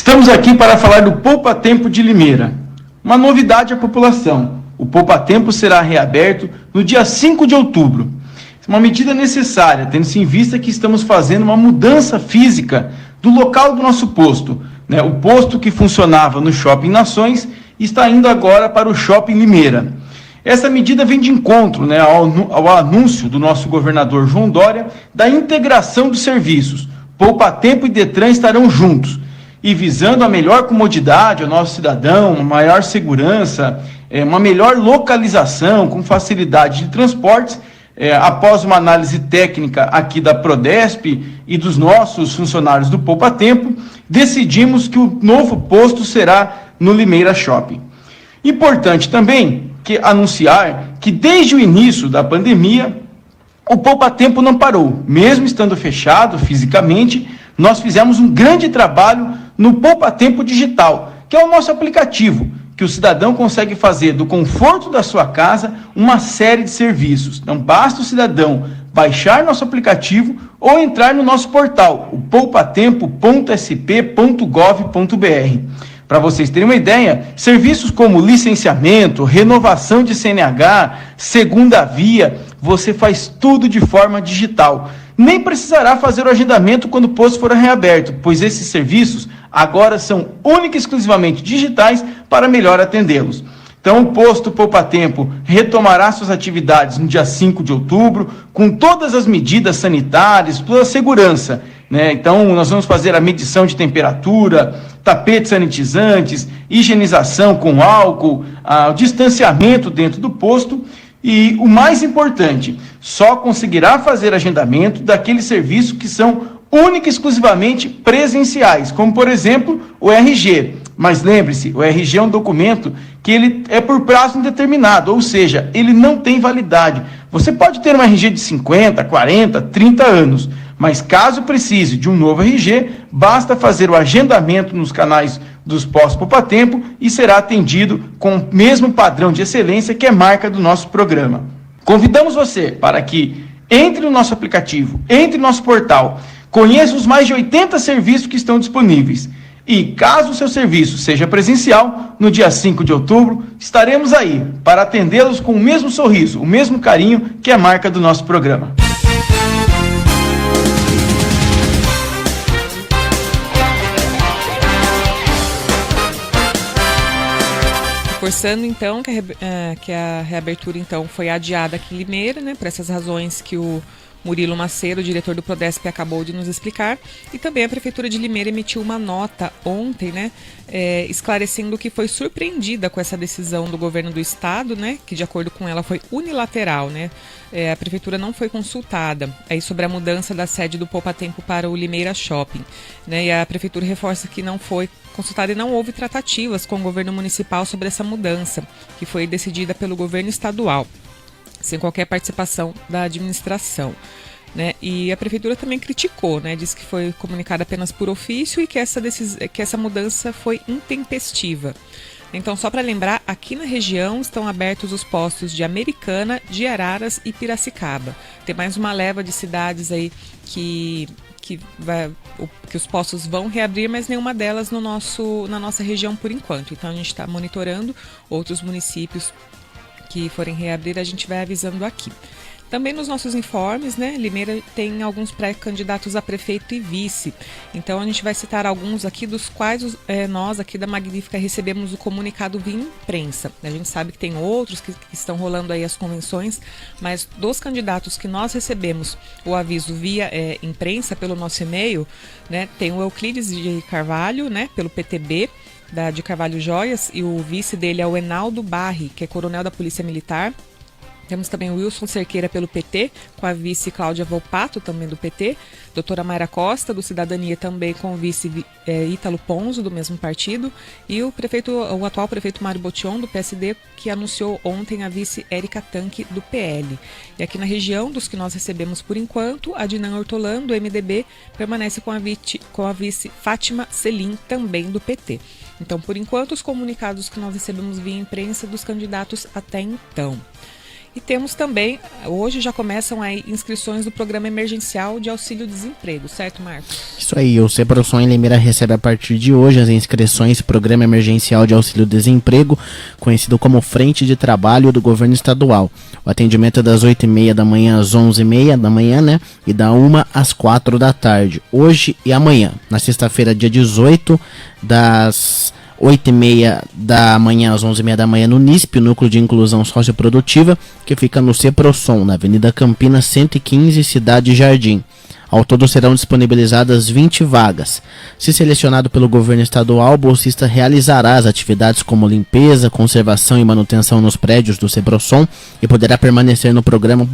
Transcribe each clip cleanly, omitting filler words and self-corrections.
Estamos aqui para falar do Poupa Tempo de Limeira. Uma novidade à população: o Poupa Tempo será reaberto no dia 5 de outubro. Uma medida necessária, tendo-se em vista que estamos fazendo uma mudança física do local do nosso posto. O posto que funcionava no Shopping Nações está indo agora para o Shopping Limeira. Essa medida vem de encontro ao anúncio do nosso governador João Dória da integração dos serviços. Poupa Tempo e Detran estarão juntos e visando a melhor comodidade ao nosso cidadão, uma maior segurança, uma melhor localização com facilidade de transportes. Após uma análise técnica aqui da Prodesp e dos nossos funcionários do Poupa Tempo, decidimos que o novo posto será no Limeira Shopping. Importante também anunciar que desde o início da pandemia, o Poupa Tempo não parou. Mesmo estando fechado fisicamente, nós fizemos um grande trabalho no Poupa Tempo Digital, que é o nosso aplicativo, que o cidadão consegue fazer do conforto da sua casa uma série de serviços. Não basta o cidadão baixar nosso aplicativo ou entrar no nosso portal, o poupatempo.sp.gov.br. Para vocês terem uma ideia, serviços como licenciamento, renovação de CNH, segunda via, você faz tudo de forma digital. Nem precisará fazer o agendamento quando o posto for reaberto, pois esses serviços agora são única e exclusivamente digitais para melhor atendê-los. Então, o posto Poupa Tempo retomará suas atividades no dia 5 de outubro, com todas as medidas sanitárias, toda a segurança. Então, nós vamos fazer a medição de temperatura, tapetes sanitizantes, higienização com álcool, o distanciamento dentro do posto. E o mais importante, só conseguirá fazer agendamento daqueles serviços que são única e exclusivamente presenciais, como, por exemplo, o RG. Mas lembre-se, o RG é um documento que ele é por prazo indeterminado, ou seja, ele não tem validade. Você pode ter um RG de 50, 40, 30 anos, mas caso precise de um novo RG, basta fazer o agendamento nos canais dos postos Poupa Tempo e será atendido com o mesmo padrão de excelência que é marca do nosso programa. Convidamos você para que entre no nosso aplicativo, entre no nosso portal, conheça os mais de 80 serviços que estão disponíveis. E caso o seu serviço seja presencial, no dia 5 de outubro, estaremos aí para atendê-los com o mesmo sorriso, o mesmo carinho que é marca do nosso programa. Reforçando então que a reabertura então foi adiada aqui em Limeira, por essas razões que o Murilo Macedo, diretor do Prodesp, acabou de nos explicar. E também a Prefeitura de Limeira emitiu uma nota ontem, esclarecendo que foi surpreendida com essa decisão do governo do estado, que de acordo com ela foi unilateral, a Prefeitura não foi consultada aí sobre a mudança da sede do Poupa Tempo para o Limeira Shopping, e a Prefeitura reforça que não foi consultada e não houve tratativas com o governo municipal sobre essa mudança, que foi decidida pelo governo estadual, sem qualquer participação da administração. E a Prefeitura também criticou, disse que foi comunicada apenas por ofício e que essa mudança foi intempestiva. Então, só para lembrar, aqui na região estão abertos os postos de Americana, de Araras e Piracicaba. Tem mais uma leva de cidades aí que os postos vão reabrir, mas nenhuma delas na nossa região por enquanto. Então, a gente está monitorando outros municípios que forem reabrir, a gente vai avisando aqui. Também nos nossos informes, Limeira tem alguns pré-candidatos a prefeito e vice. Então a gente vai citar alguns aqui, dos quais nós aqui da Magnífica recebemos o comunicado via imprensa. A gente sabe que tem outros que estão rolando aí as convenções, mas dos candidatos que nós recebemos o aviso via imprensa, pelo nosso e-mail, tem o Euclides de Carvalho, pelo PTB, de Carvalho Joias, e o vice dele é o Enaldo Barri, que é coronel da Polícia Militar. Temos também o Wilson Cerqueira pelo PT, com a vice Cláudia Volpato, também do PT. Doutora Mayra Costa, do Cidadania, também com o vice Ítalo Ponzo, do mesmo partido. E o atual prefeito Mário Botion, do PSD, que anunciou ontem a vice Érica Tanque, do PL. E aqui na região, dos que nós recebemos por enquanto, a Dinan Ortolano, do MDB, permanece com a vice Fátima Selim, também do PT. Então, por enquanto, os comunicados que nós recebemos via imprensa dos candidatos até então. E temos também, hoje já começam aí inscrições do Programa Emergencial de Auxílio-Desemprego, certo, Marcos? Isso aí, o Ceprosom em Limeira recebe a partir de hoje as inscrições do Programa Emergencial de Auxílio-Desemprego, conhecido como Frente de Trabalho do Governo Estadual. O atendimento é das 8h30 da manhã às 11h30 da manhã, né? E da 1 às 4 da tarde, hoje e amanhã. Na sexta-feira, dia 18, das 8h30 da manhã às 11h30 da manhã no NISP, o Núcleo de Inclusão Socioprodutiva, que fica no Ceprosom, na Avenida Campinas 115, Cidade Jardim. Ao todo serão disponibilizadas 20 vagas. Se selecionado pelo governo estadual, o bolsista realizará as atividades como limpeza, conservação e manutenção nos prédios do Ceprosom e poderá permanecer no programa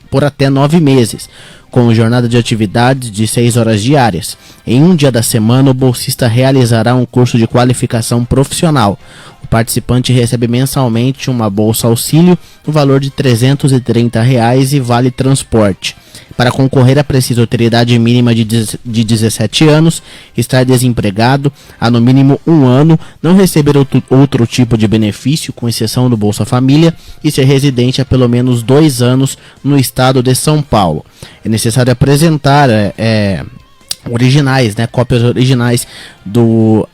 por até 9 meses, com jornada de atividades de 6 horas diárias. Em um dia da semana, o bolsista realizará um curso de qualificação profissional. O participante recebe mensalmente uma bolsa auxílio no valor de R$ 330 e vale transporte. Para concorrer é preciso ter idade mínima de 17 anos, estar desempregado há no mínimo 1 ano, não receber outro tipo de benefício, com exceção do Bolsa Família, e ser residente há pelo menos 2 anos no estado de São Paulo. É necessário apresentar cópias originais do...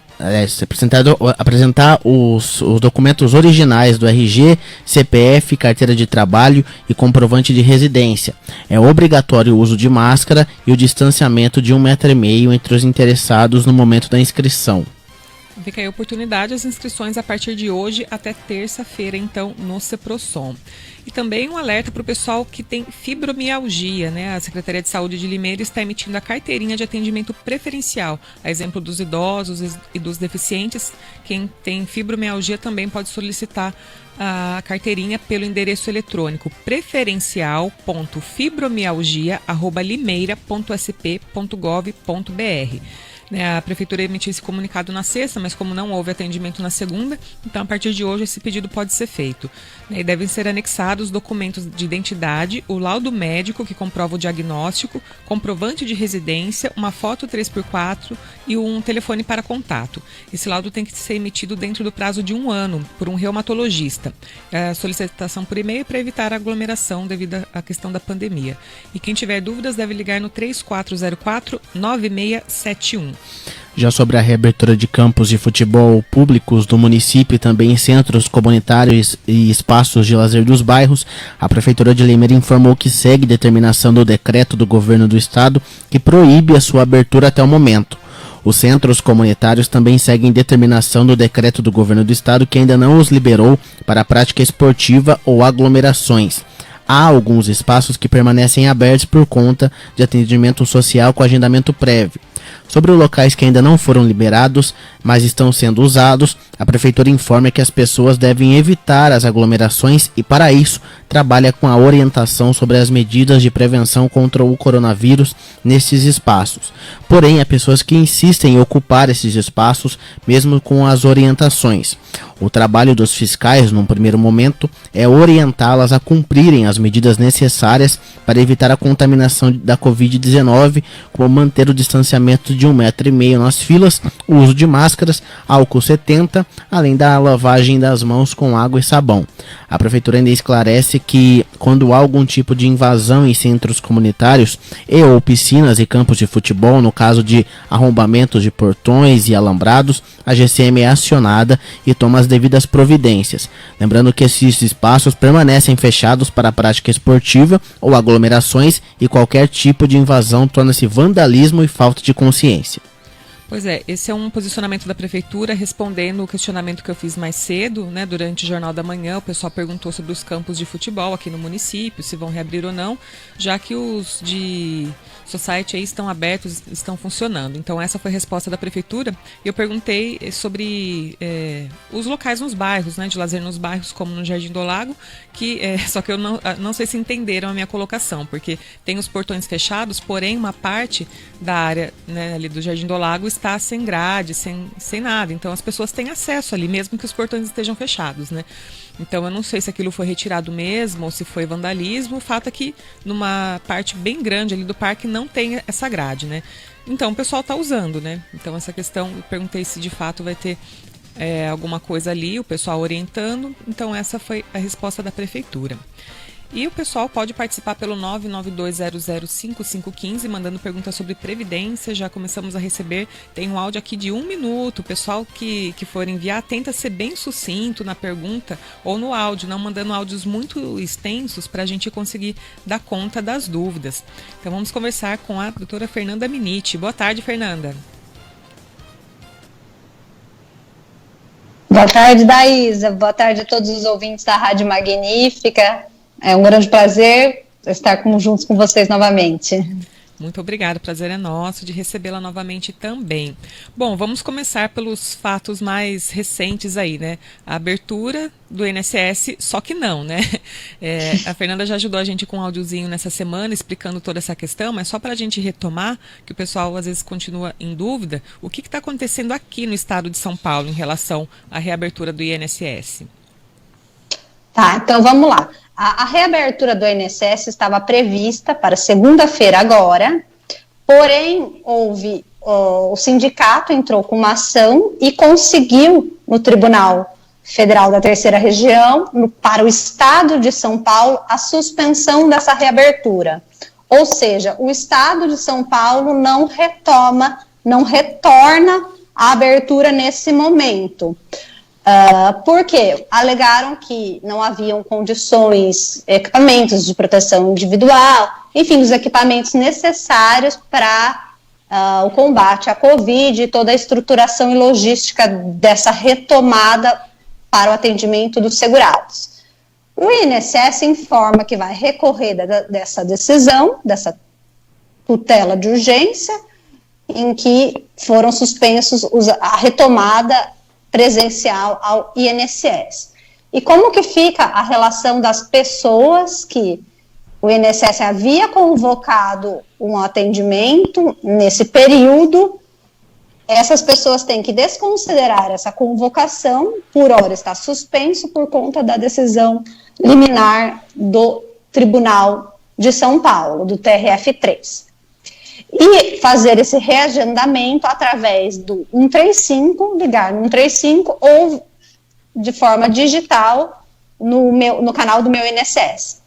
apresentar os documentos originais do RG, CPF, carteira de trabalho e comprovante de residência. É obrigatório o uso de máscara e o distanciamento de 1,5 m entre os interessados no momento da inscrição. Fica aí a oportunidade, as inscrições a partir de hoje até terça-feira, então, no Ceprosom. E também um alerta para o pessoal que tem fibromialgia, né? A Secretaria de Saúde de Limeira está emitindo a carteirinha de atendimento preferencial. A exemplo dos idosos e dos deficientes, quem tem fibromialgia também pode solicitar a carteirinha pelo endereço eletrônico preferencial.fibromialgia@limeira.sp.gov.br. A Prefeitura emitiu esse comunicado na sexta, mas como não houve atendimento na segunda, então a partir de hoje esse pedido pode ser feito. E devem ser anexados documentos de identidade, o laudo médico que comprova o diagnóstico, comprovante de residência, uma foto 3x4 e um telefone para contato. Esse laudo tem que ser emitido dentro do prazo de 1 ano por um reumatologista. A solicitação por e-mail para evitar a aglomeração devido à questão da pandemia. E quem tiver dúvidas deve ligar no 3404-9671. Já sobre a reabertura de campos de futebol públicos do município e também centros comunitários e espaços de lazer dos bairros, a Prefeitura de Limeira informou que segue determinação do decreto do governo do estado que proíbe a sua abertura até o momento. Os centros comunitários também seguem determinação do decreto do governo do estado que ainda não os liberou para a prática esportiva ou aglomerações. Há alguns espaços que permanecem abertos por conta de atendimento social com agendamento prévio. Sobre os locais que ainda não foram liberados, mas estão sendo usados, a Prefeitura informa que as pessoas devem evitar as aglomerações e, para isso, trabalha com a orientação sobre as medidas de prevenção contra o coronavírus nesses espaços. Porém, há pessoas que insistem em ocupar esses espaços, mesmo com as orientações. O trabalho dos fiscais, num primeiro momento, é orientá-las a cumprirem as medidas necessárias para evitar a contaminação da Covid-19, como manter o distanciamento de 1,5 m nas filas, o uso de máscaras, álcool 70, além da lavagem das mãos com água e sabão. A Prefeitura ainda esclarece que, quando há algum tipo de invasão em centros comunitários e ou piscinas e campos de futebol, no caso de arrombamentos de portões e alambrados, a GCM é acionada e toma as devidas providências. Lembrando que esses espaços permanecem fechados para a prática esportiva ou aglomerações e qualquer tipo de invasão torna-se vandalismo e falta de consciência. Pois é, esse é um posicionamento da Prefeitura respondendo o questionamento que eu fiz mais cedo, né, durante o Jornal da Manhã. O pessoal perguntou sobre os campos de futebol aqui no município, se vão reabrir ou não, já que os de society aí estão abertos, estão funcionando. Então essa foi a resposta da Prefeitura. E eu perguntei sobre os locais nos bairros, né, de lazer nos bairros, como no Jardim do Lago, que só que eu não sei se entenderam a minha colocação, porque tem os portões fechados, porém uma parte da área, né, ali do Jardim do Lago está sem grade, sem nada. Então as pessoas têm acesso ali, mesmo que os portões estejam fechados, né? Então eu não sei se aquilo foi retirado mesmo ou se foi vandalismo. O fato é que numa parte bem grande ali do parque não tem essa grade, né? Então o pessoal está usando, né? Então essa questão, eu perguntei se de fato vai ter alguma coisa ali, o pessoal orientando. Então essa foi a resposta da Prefeitura. E o pessoal pode participar pelo 992005515, mandando perguntas sobre previdência. Já começamos a receber, tem um áudio aqui de 1 minuto. O pessoal que for enviar, tenta ser bem sucinto na pergunta ou no áudio, não mandando áudios muito extensos para a gente conseguir dar conta das dúvidas. Então vamos conversar com a doutora Fernanda Miniti. Boa tarde, Fernanda. Boa tarde, Daísa. Boa tarde a todos os ouvintes da Rádio Magnífica. É um grande prazer estar juntos com vocês novamente. Muito obrigada, o prazer é nosso de recebê-la novamente também. Bom, vamos começar pelos fatos mais recentes aí, né? A abertura do INSS, só que não, né? A Fernanda já ajudou a gente com um áudiozinho nessa semana, explicando toda essa questão, mas só para a gente retomar, que o pessoal às vezes continua em dúvida, o que está acontecendo aqui no estado de São Paulo em relação à reabertura do INSS? Tá, então vamos lá. A reabertura do INSS estava prevista para segunda-feira agora, porém o sindicato entrou com uma ação e conseguiu no Tribunal Federal da Terceira Região, para o estado de São Paulo, a suspensão dessa reabertura. Ou seja, o estado de São Paulo não retorna a abertura nesse momento. Por quê? Alegaram que não haviam condições, equipamentos de proteção individual, enfim, os equipamentos necessários para o combate à Covid e toda a estruturação e logística dessa retomada para o atendimento dos segurados. O INSS informa que vai recorrer dessa decisão, dessa tutela de urgência, em que foram suspensos a retomada presencial ao INSS. E como que fica a relação das pessoas que o INSS havia convocado um atendimento nesse período? Essas pessoas têm que desconsiderar essa convocação, por hora está suspenso por conta da decisão liminar do Tribunal de São Paulo, do TRF3. E fazer esse reagendamento através do 135, ligar no 135 ou de forma digital no canal do meu INSS.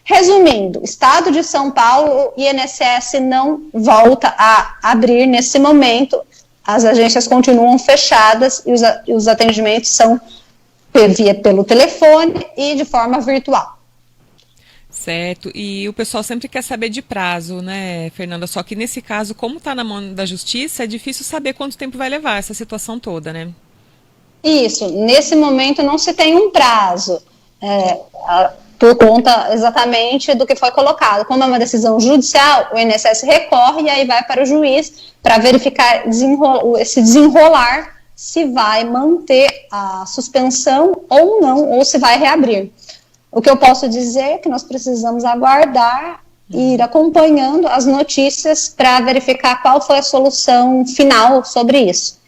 Resumindo, Estado de São Paulo, o INSS não volta a abrir nesse momento, as agências continuam fechadas e os atendimentos são pelo telefone e de forma virtual. Certo, e o pessoal sempre quer saber de prazo, né, Fernanda? Só que nesse caso, como está na mão da justiça, é difícil saber quanto tempo vai levar essa situação toda, né? Isso, nesse momento não se tem um prazo, por conta exatamente do que foi colocado. Como é uma decisão judicial, o INSS recorre e aí vai para o juiz para verificar esse desenrolar, se vai manter a suspensão ou não, ou se vai reabrir. O que eu posso dizer é que nós precisamos aguardar e ir acompanhando as notícias para verificar qual foi a solução final sobre isso.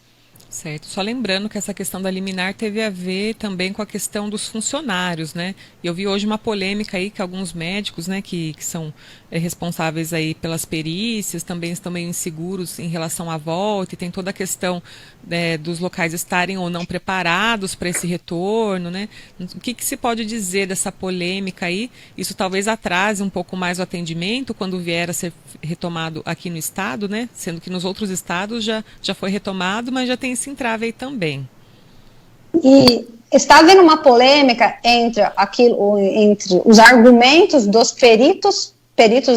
Certo, só lembrando que essa questão da liminar teve a ver também com a questão dos funcionários, né? E eu vi hoje uma polêmica aí que alguns médicos, né, que são responsáveis aí pelas perícias, também estão meio inseguros em relação à volta, e tem toda a questão dos locais estarem ou não preparados para esse retorno, né? O que se pode dizer dessa polêmica aí? Isso talvez atrase um pouco mais o atendimento quando vier a ser retomado aqui no estado, né? Sendo que nos outros estados já foi retomado, mas já tem esse entrave aí também. E está havendo uma polêmica entre os argumentos dos peritos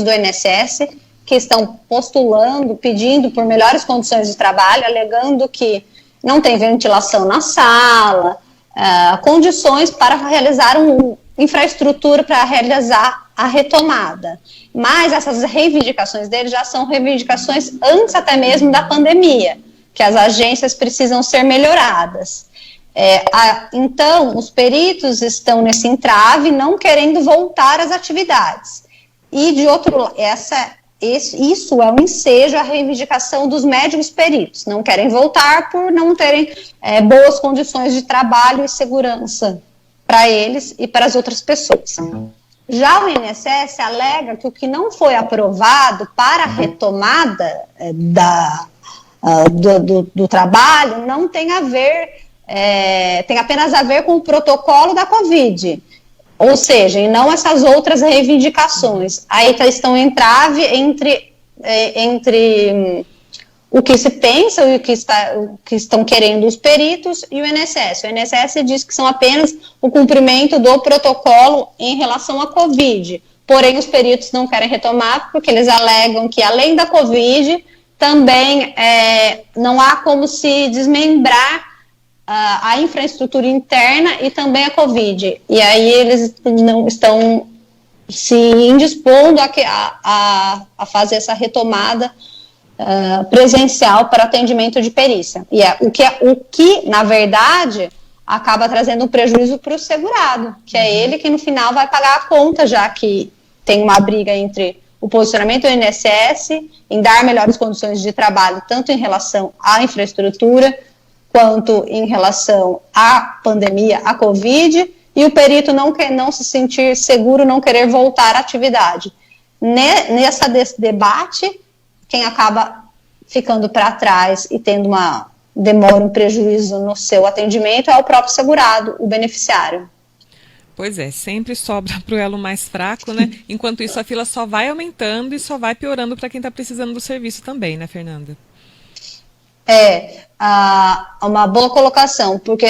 do INSS, que estão postulando, pedindo por melhores condições de trabalho, alegando que não tem ventilação na sala, condições para realizar infraestrutura para realizar a retomada. Mas essas reivindicações deles já são reivindicações antes até mesmo da pandemia, que as agências precisam ser melhoradas. Então, os peritos estão nesse entrave, não querendo voltar às atividades. E, de outro lado, isso é um ensejo à reivindicação dos médicos peritos. Não querem voltar por não terem boas condições de trabalho e segurança para eles e para as outras pessoas. Já o INSS alega que o que não foi aprovado para a retomada do trabalho não tem a ver, tem apenas a ver com o protocolo da Covid. Ou seja, e não essas outras reivindicações. Aí estão em trave entre o que se pensa e o que estão querendo os peritos e o INSS. O INSS diz que são apenas o cumprimento do protocolo em relação à Covid. Porém, os peritos não querem retomar porque eles alegam que, além da Covid, também não há como se desmembrar a infraestrutura interna e também a Covid. E aí eles não estão se indispondo a fazer essa retomada presencial para atendimento de perícia. E o que, na verdade, acaba trazendo um prejuízo para o segurado, que é ele que no final vai pagar a conta, já que tem uma briga entre o posicionamento do INSS em dar melhores condições de trabalho, tanto em relação à infraestrutura, quanto em relação à pandemia, à Covid, e o perito não se sentir seguro, não querer voltar à atividade. Nesse debate, quem acaba ficando para trás e tendo uma demora, um prejuízo no seu atendimento é o próprio segurado, o beneficiário. Pois é, sempre sobra para o elo mais fraco, né? Enquanto isso, a fila só vai aumentando e só vai piorando para quem está precisando do serviço também, né, Fernanda? Uma boa colocação, porque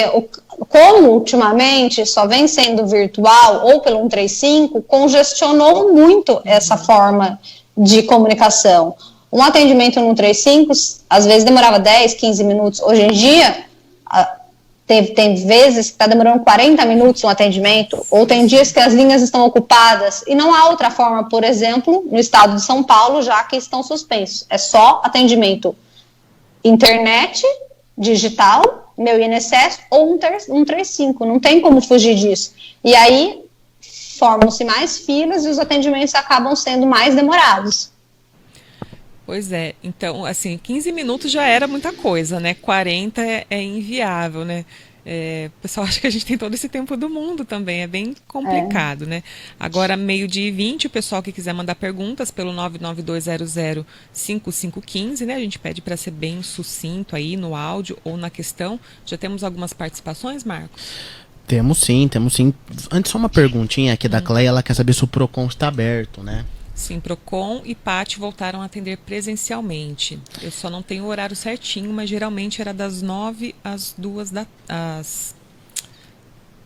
como ultimamente só vem sendo virtual ou pelo 135, congestionou muito essa forma de comunicação. Um atendimento no 135, às vezes demorava 10, 15 minutos. Hoje em dia, tem vezes que está demorando 40 minutos um atendimento, ou tem dias que as linhas estão ocupadas, e não há outra forma, por exemplo, no estado de São Paulo, já que estão suspensos. É só atendimento internet, digital, meu INSS, ou 135, não tem como fugir disso. E aí, formam-se mais filas e os atendimentos acabam sendo mais demorados. Pois é, então, assim, 15 minutos já era muita coisa, né? 40 é inviável, né? O pessoal acha que a gente tem todo esse tempo do mundo também, é bem complicado, né? Agora, 12h20, o pessoal que quiser mandar perguntas pelo 992005515, né? A gente pede para ser bem sucinto aí no áudio ou na questão. Já temos algumas participações, Marcos? Temos sim. Antes, só uma perguntinha aqui da Cleia, ela quer saber se o PROCON está aberto, né? Sim, PROCON e PAT voltaram a atender presencialmente. Eu só não tenho o horário certinho, mas geralmente era das 9 às 2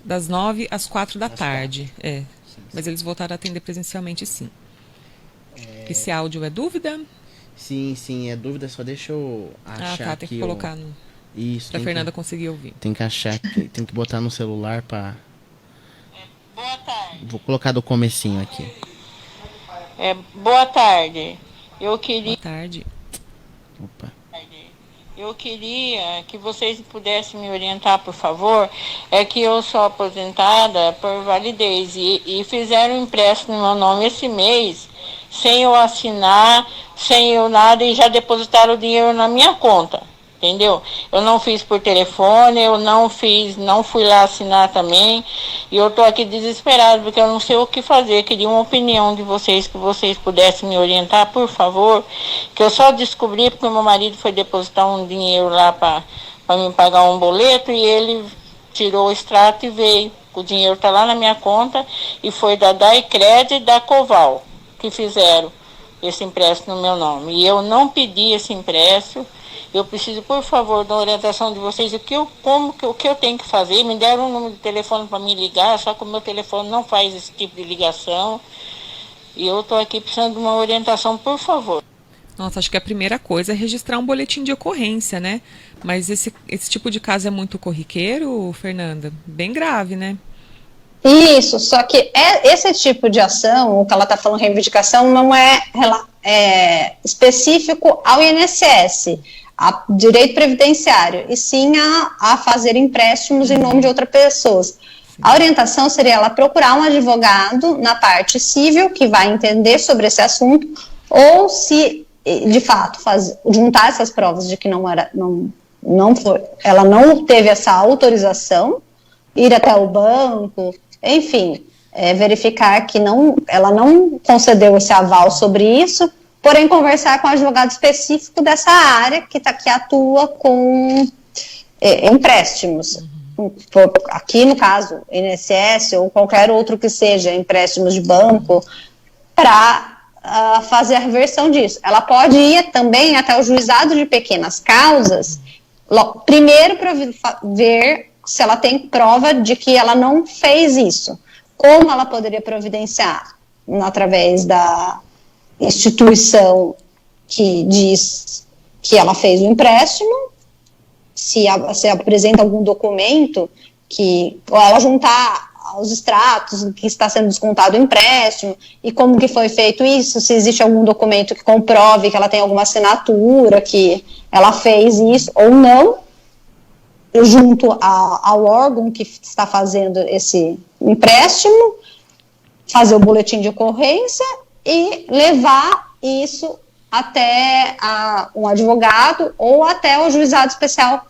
das 9 às 4 da tarde. Sim. Mas eles voltaram a atender presencialmente, sim. Esse áudio é dúvida? Sim, é dúvida, só deixa eu achar tem que colocar no... Isso. Pra Fernanda conseguir ouvir. Tem que achar, tem que botar no celular para... Boa tarde. Vou colocar do comecinho aqui. Boa tarde. Boa tarde. Opa. Eu queria que vocês pudessem me orientar, por favor. É que eu sou aposentada por validez e fizeram empréstimo no meu nome esse mês, sem eu assinar, sem eu nada, e já depositaram o dinheiro na minha conta. Entendeu? Eu não fiz por telefone, não fui lá assinar também, e eu estou aqui desesperado, porque eu não sei o que fazer. Queria uma opinião de vocês, que vocês pudessem me orientar, por favor, que eu só descobri porque meu marido foi depositar um dinheiro lá para me pagar um boleto, e ele tirou o extrato e veio. O dinheiro está lá na minha conta, e foi da Daicred e da Coval que fizeram esse empréstimo no meu nome. E eu não pedi esse empréstimo. Eu preciso, por favor, da orientação de vocês, o que eu tenho que fazer. Me deram um número de telefone para me ligar, só que o meu telefone não faz esse tipo de ligação. E eu estou aqui precisando de uma orientação, por favor. Nossa, acho que a primeira coisa é registrar um boletim de ocorrência, né? Mas esse tipo de caso é muito corriqueiro, Fernanda? Bem grave, né? Isso, só que esse tipo de ação, o que ela está falando, reivindicação, não é específico ao INSS, a direito previdenciário, e sim a fazer empréstimos em nome de outras pessoas. A orientação seria ela procurar um advogado na parte civil que vai entender sobre esse assunto, ou se, de fato, juntar essas provas de que ela não teve essa autorização, ir até o banco, enfim, verificar que ela não concedeu esse aval sobre isso, porém conversar com um advogado específico dessa área que atua com empréstimos. aqui no caso, INSS ou qualquer outro que seja, empréstimos de banco, para fazer a reversão disso. Ela pode ir também até o juizado de pequenas causas, primeiro para ver se ela tem prova de que ela não fez isso. Como ela poderia providenciar? Através da instituição que diz que ela fez o empréstimo, se apresenta algum documento ou ela juntar os extratos que está sendo descontado o empréstimo e como que foi feito isso, se existe algum documento que comprove que ela tem alguma assinatura, que ela fez isso ou não, junto ao órgão que está fazendo esse empréstimo, fazer o boletim de ocorrência e levar isso até um advogado ou até o juizado especial.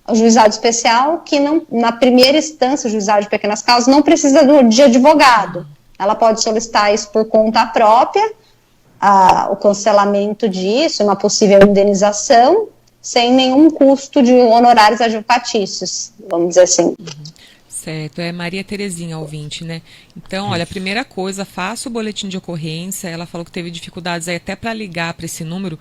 O juizado especial que não, na primeira instância, o juizado de pequenas causas não precisa de advogado. Ela pode solicitar isso por conta própria, o cancelamento disso, uma possível indenização, sem nenhum custo de honorários advocatícios, vamos dizer assim. Certo, é Maria Terezinha, ouvinte, né? Então, olha, a primeira coisa, faça o boletim de ocorrência. Ela falou que teve dificuldades aí até para ligar para esse número.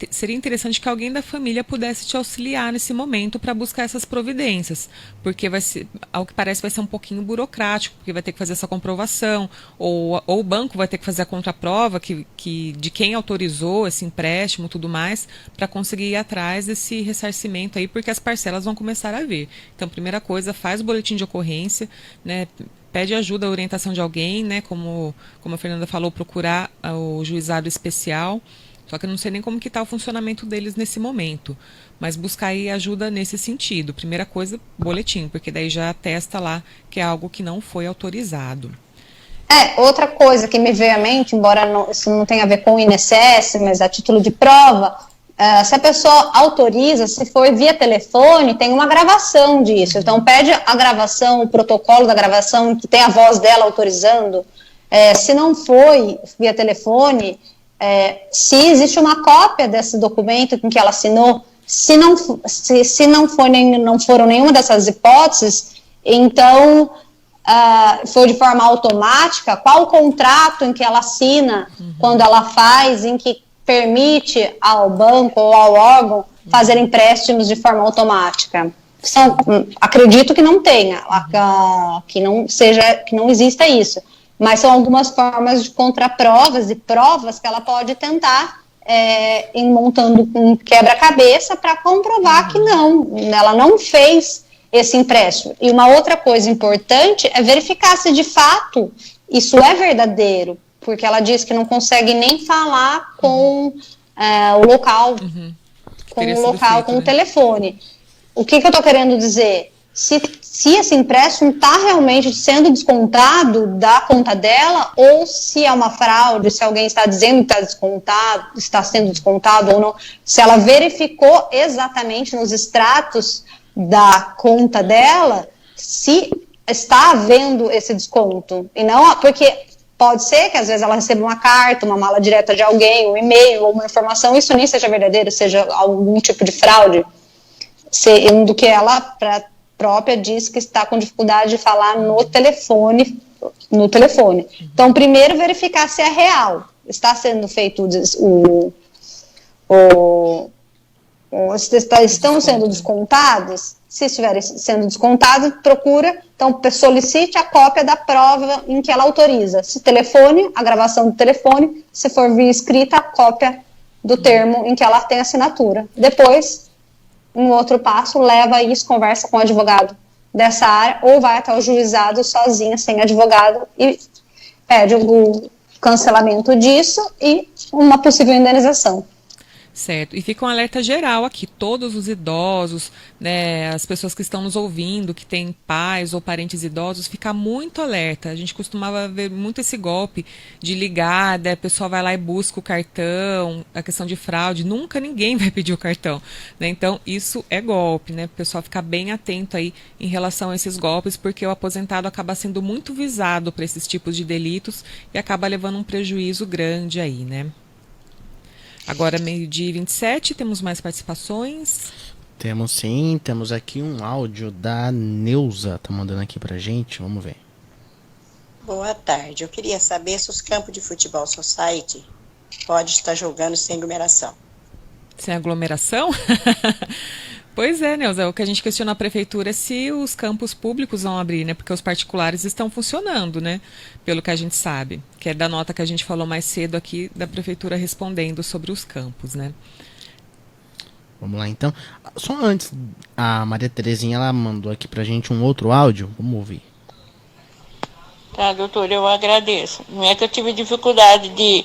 Seria interessante que alguém da família pudesse te auxiliar nesse momento para buscar essas providências, porque vai ser, ao que parece, vai ser um pouquinho burocrático, porque vai ter que fazer essa comprovação, ou o banco vai ter que fazer a contraprova de quem autorizou esse empréstimo e tudo mais, para conseguir ir atrás desse ressarcimento aí, porque as parcelas vão começar a vir. Então, primeira coisa, faz o boletim de ocorrência, né? Pede ajuda, orientação de alguém, né? Como a Fernanda falou, procurar o juizado especial. Só que eu não sei nem como que está o funcionamento deles nesse momento. Mas buscar aí ajuda nesse sentido. Primeira coisa, boletim, porque daí já atesta lá que é algo que não foi autorizado. Outra coisa que me veio à mente, embora isso não tenha a ver com o INSS, mas a título de prova, se a pessoa autoriza, se for via telefone, tem uma gravação disso. Então, pede a gravação, o protocolo da gravação, que tem a voz dela autorizando. Se não foi via telefone, se existe uma cópia desse documento com que ela assinou, se não foram nenhuma dessas hipóteses, então, foi de forma automática, qual o contrato em que ela assina, quando ela faz, em que permite ao banco ou ao órgão fazer empréstimos de forma automática. Acredito que não tenha, que não exista isso, mas são algumas formas de contraprovas e provas que ela pode tentar montando um quebra-cabeça para comprovar que ela não fez esse empréstimo. E uma outra coisa importante é verificar se de fato isso é verdadeiro, porque ela diz que não consegue nem falar com o local, com o telefone. O que eu estou querendo dizer? Se esse empréstimo está realmente sendo descontado da conta dela, ou se é uma fraude, se alguém está dizendo que está sendo descontado ou não, se ela verificou exatamente nos extratos da conta dela, se está havendo esse desconto. E não, porque pode ser que às vezes ela receba uma carta, uma mala direta de alguém, um e-mail ou uma informação, isso nem seja verdadeiro, seja algum tipo de fraude, sendo que ela própria diz que está com dificuldade de falar no telefone. Então, primeiro verificar se é real, está sendo feito estão sendo descontados. Se estiverem sendo descontados, então solicite a cópia da prova em que ela autoriza. Se telefone, a gravação do telefone, se for via escrita, a cópia do termo em que ela tem assinatura. Depois, um outro passo, leva isso, conversa com o advogado dessa área, ou vai até o juizado sozinha, sem advogado, e pede o cancelamento disso e uma possível indenização. Certo, e fica um alerta geral aqui, todos os idosos, né, as pessoas que estão nos ouvindo, que têm pais ou parentes idosos, fica muito alerta. A gente costumava ver muito esse golpe de ligar, né, a pessoa vai lá e busca o cartão, a questão de fraude, nunca ninguém vai pedir o cartão, né? Então isso é golpe, né? O pessoal ficar bem atento aí em relação a esses golpes, porque o aposentado acaba sendo muito visado para esses tipos de delitos e acaba levando um prejuízo grande aí, né? Agora, 12h27, temos mais participações. Temos sim, temos aqui um áudio da Neuza, tá mandando aqui pra gente, vamos ver. Boa tarde, eu queria saber se os campos de futebol society pode estar jogando sem aglomeração. Sem aglomeração? Pois é, Neuza, o que a gente questiona a prefeitura é se os campos públicos vão abrir, né? Porque os particulares estão funcionando, né? Pelo que a gente sabe, que é da nota que a gente falou mais cedo aqui da prefeitura respondendo sobre os campos, né? Vamos lá então. Só antes, a Maria Terezinha, ela mandou aqui pra gente um outro áudio, vamos ouvir. Tá, doutor, eu agradeço. Não é que eu tive dificuldade de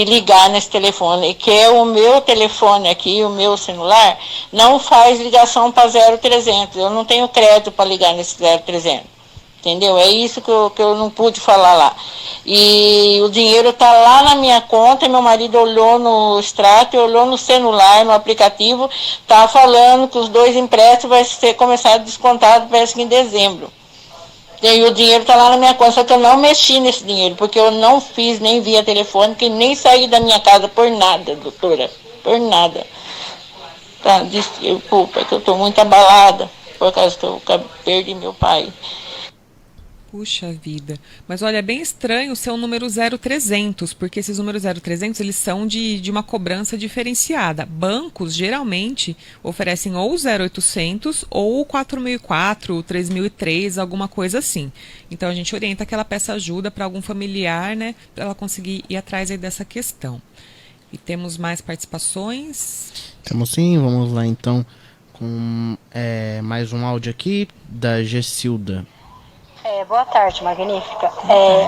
ligar nesse telefone, que é o meu telefone aqui, o meu celular, não faz ligação para 0300. Eu não tenho crédito para ligar nesse 0300. Entendeu? É isso que eu não pude falar lá. E o dinheiro está lá na minha conta, meu marido olhou no extrato, olhou no celular, no aplicativo, está falando que os 2 empréstimos vai ser começado descontado, parece que em dezembro. E o dinheiro está lá na minha conta, só que eu não mexi nesse dinheiro, porque eu não fiz nem via telefone, que nem saí da minha casa por nada, doutora, por nada. Tá, desculpa, que eu estou muito abalada, por causa que eu perdi meu pai. Puxa vida. Mas olha, é bem estranho ser um número 0300, porque esses números 0300, eles são de uma cobrança diferenciada. Bancos, geralmente, oferecem ou 0800 ou 4004, 3003, alguma coisa assim. Então, a gente orienta que ela peça ajuda para algum familiar, né, para ela conseguir ir atrás aí dessa questão. E temos mais participações? Temos sim, vamos lá então com mais um áudio aqui da Gessilda. Boa tarde, Magnífica.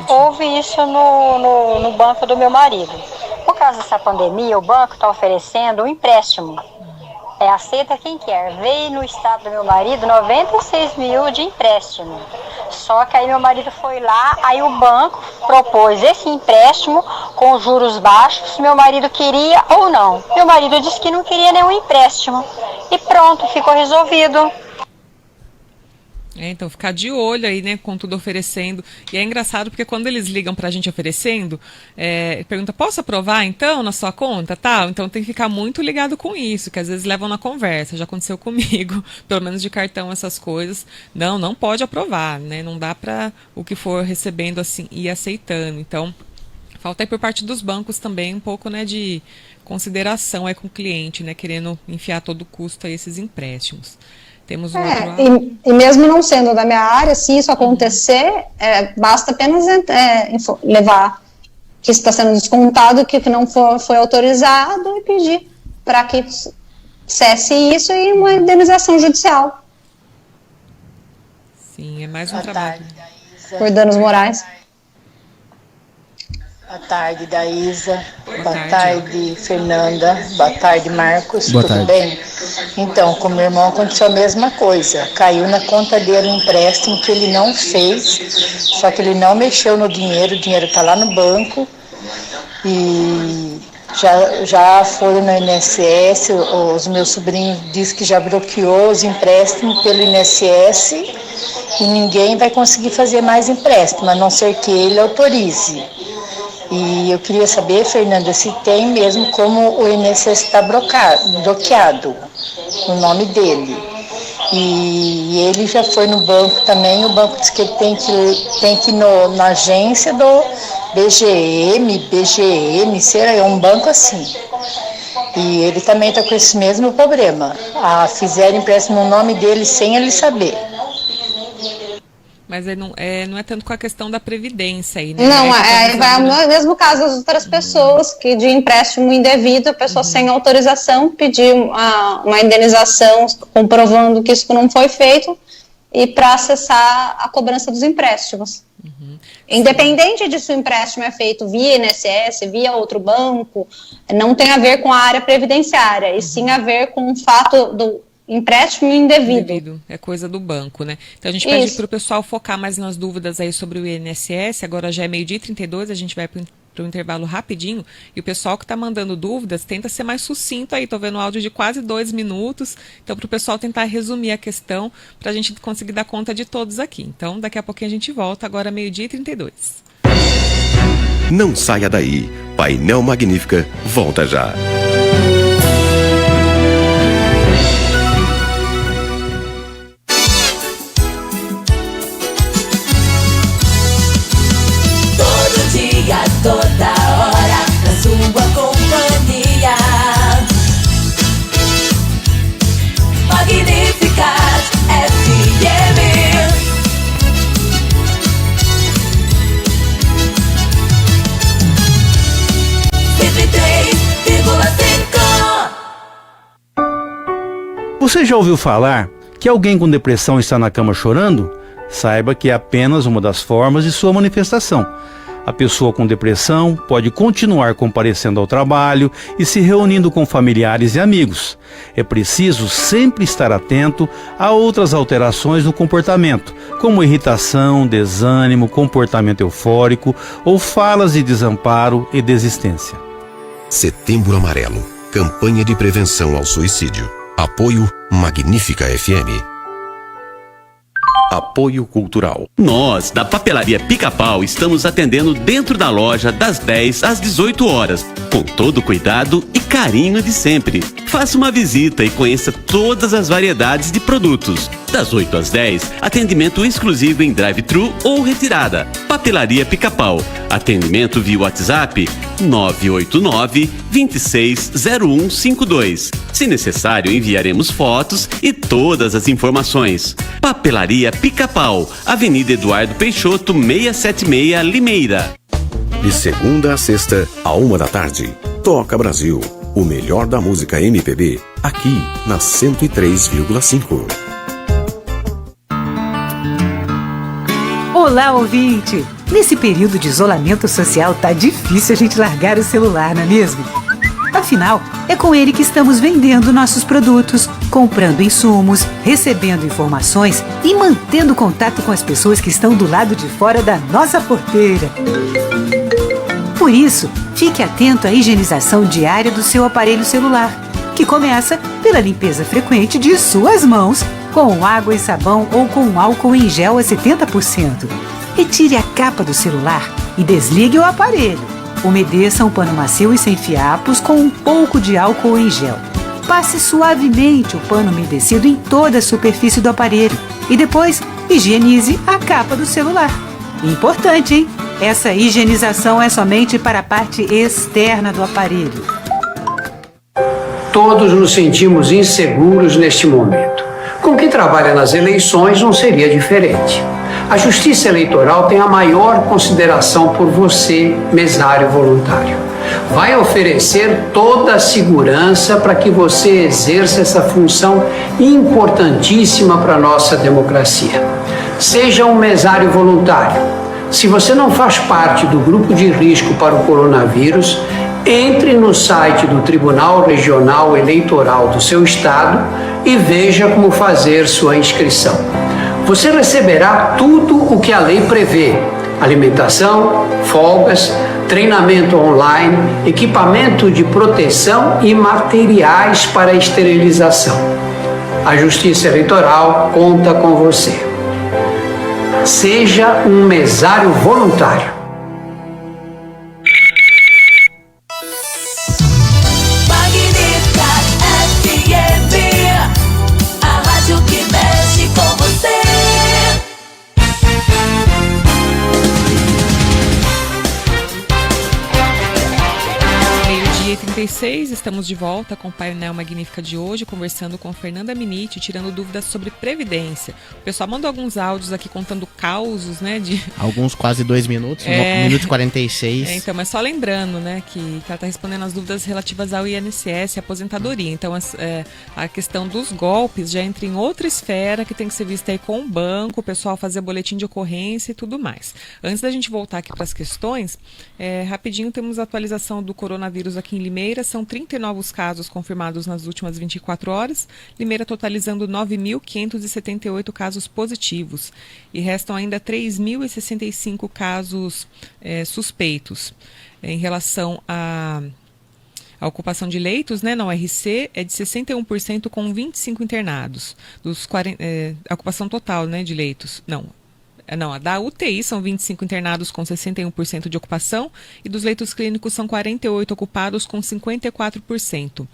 Houve isso no banco do meu marido. Por causa dessa pandemia, o banco está oferecendo um empréstimo. Aceita quem quer. Veio no estado do meu marido 96 mil de empréstimo. Só que aí meu marido foi lá, aí o banco propôs esse empréstimo com juros baixos, se meu marido queria ou não. Meu marido disse que não queria nenhum empréstimo. E pronto, ficou resolvido. Então, ficar de olho aí, né, com tudo oferecendo. E é engraçado porque quando eles ligam pra gente oferecendo, pergunta, posso aprovar então na sua conta? Tal? Então tem que ficar muito ligado com isso, que às vezes levam na conversa. Já aconteceu comigo, pelo menos de cartão, essas coisas. Não pode aprovar, né? Não dá pra o que for recebendo assim ir aceitando. Então, falta aí por parte dos bancos também um pouco, né, de consideração aí com o cliente, né, querendo enfiar a todo custo aí esses empréstimos. Temos e mesmo não sendo da minha área, se isso acontecer, basta apenas levar que está sendo descontado, que não foi autorizado e pedir para que cesse isso e uma indenização judicial. Sim, é mais um trabalho. Por danos morais. Boa tarde, Daísa. Boa tarde, Fernanda. Boa tarde, Marcos. Tudo bem? Então, com meu irmão aconteceu a mesma coisa. Caiu na conta dele um empréstimo que ele não fez, só que ele não mexeu no dinheiro, o dinheiro está lá no banco. E já foram no INSS, os meus sobrinhos dizem que já bloqueou os empréstimos pelo INSS e ninguém vai conseguir fazer mais empréstimo, a não ser que ele autorize. E eu queria saber, Fernanda, se tem mesmo como o INSS está bloqueado o nome dele. E ele já foi no banco também, o banco disse que ele tem que ir na agência do BGM, será? É um banco assim. E ele também está com esse mesmo problema. Fizeram empréstimo no nome dele sem ele saber. Mas não é tanto com a questão da previdência aí, né? Não, vai no mesmo caso das outras pessoas, que de empréstimo indevido, a pessoa sem autorização pedir uma indenização comprovando que isso não foi feito e para acessar a cobrança dos empréstimos. Independente de se o empréstimo é feito via INSS, via outro banco, não tem a ver com a área previdenciária, e sim a ver com o fato do empréstimo indevido. É coisa do banco, né? Então a gente pede para o pessoal focar mais nas dúvidas aí sobre o INSS. Agora já é 12h32, a gente vai para o intervalo rapidinho. E o pessoal que está mandando dúvidas, tenta ser mais sucinto aí. Estou vendo um áudio de quase 2 minutos. Então, para o pessoal tentar resumir a questão, para a gente conseguir dar conta de todos aqui. Então, daqui a pouquinho a gente volta, agora 12h32. Não saia daí. Painel Magnífica volta já. Você já ouviu falar que alguém com depressão está na cama chorando? Saiba que é apenas uma das formas de sua manifestação. A pessoa com depressão pode continuar comparecendo ao trabalho e se reunindo com familiares e amigos. É preciso sempre estar atento a outras alterações no comportamento, como irritação, desânimo, comportamento eufórico ou falas de desamparo e desistência. Setembro Amarelo. Campanha de prevenção ao suicídio. Apoio Magnífica FM. Apoio Cultural. Nós, da Papelaria Pica-Pau, estamos atendendo dentro da loja das 10 às 18 horas, com todo o cuidado e carinho de sempre. Faça uma visita e conheça todas as variedades de produtos. Das 8 às 10, atendimento exclusivo em drive-thru ou retirada. Papelaria Pica-Pau. Atendimento via WhatsApp 989-260152. Se necessário, enviaremos fotos e todas as informações. Papelaria Pica-Pau, Avenida Eduardo Peixoto, 676, Limeira. De segunda a sexta, à 13h, Toca Brasil. O melhor da música MPB, aqui na 103,5. Olá, ouvinte! Nesse período de isolamento social, tá difícil a gente largar o celular, não é mesmo? Afinal, é com ele que estamos vendendo nossos produtos, comprando insumos, recebendo informações e mantendo contato com as pessoas que estão do lado de fora da nossa porteira. Por isso, fique atento à higienização diária do seu aparelho celular, que começa pela limpeza frequente de suas mãos, com água e sabão ou com álcool em gel a 70%. Retire a capa do celular e desligue o aparelho. Umedeça um pano macio e sem fiapos com um pouco de álcool em gel. Passe suavemente o pano umedecido em toda a superfície do aparelho e depois higienize a capa do celular. Importante, hein? Essa higienização é somente para a parte externa do aparelho. Todos nos sentimos inseguros neste momento. Com quem trabalha nas eleições não seria diferente. A Justiça Eleitoral tem a maior consideração por você, mesário voluntário. Vai oferecer toda a segurança para que você exerça essa função importantíssima para a nossa democracia. Seja um mesário voluntário. Se você não faz parte do grupo de risco para o coronavírus, entre no site do Tribunal Regional Eleitoral do seu estado e veja como fazer sua inscrição. Você receberá tudo o que a lei prevê: alimentação, folgas, treinamento online, equipamento de proteção e materiais para esterilização. A Justiça Eleitoral conta com você. Seja um mesário voluntário. A rádio que mexe com você. Meio-dia e 36, estamos de volta com o painel Magnífica de hoje, conversando com Fernanda Miniti, tirando dúvidas sobre Previdência. O pessoal mandou alguns áudios aqui contando causos, né? Alguns quase 2 minutos, 1 minuto e 46. Então, mas só lembrando, né, que ela está respondendo as dúvidas relativas ao INSS e aposentadoria. Então, a questão dos golpes já entra em outra esfera que tem que ser vista aí com o banco, o pessoal fazer boletim de ocorrência e tudo mais. Antes da gente voltar aqui para as questões, rapidinho temos a atualização do coronavírus aqui em Limeira. São 30 novos casos confirmados nas últimas 24 horas. Limeira totalizando 9.578 casos positivos. E restam ainda 3.065 casos suspeitos. Em relação à ocupação de leitos, né, na URC é de 61% com 25 internados. A ocupação total, né, de leitos, a da UTI são 25 internados com 61% de ocupação e dos leitos clínicos são 48 ocupados com 54%.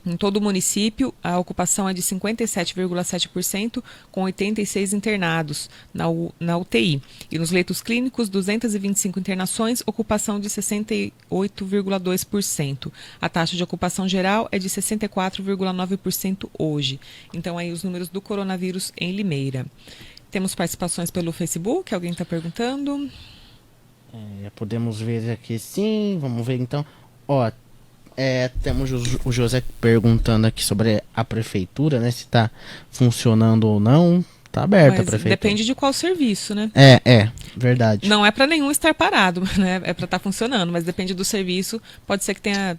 Em todo o município, a ocupação é de 57,7%, com 86 internados na UTI. E nos leitos clínicos, 225 internações, ocupação de 68,2%. A taxa de ocupação geral é de 64,9% hoje. Então, aí os números do coronavírus em Limeira. Temos participações pelo Facebook, alguém está perguntando? Podemos ver aqui sim, vamos ver então. Temos o José perguntando aqui sobre a prefeitura, né? Se está funcionando ou não. Tá aberta a prefeitura. Depende de qual serviço, né? Verdade. Não é para nenhum estar parado, né? É para estar funcionando, mas depende do serviço. Pode ser que tenha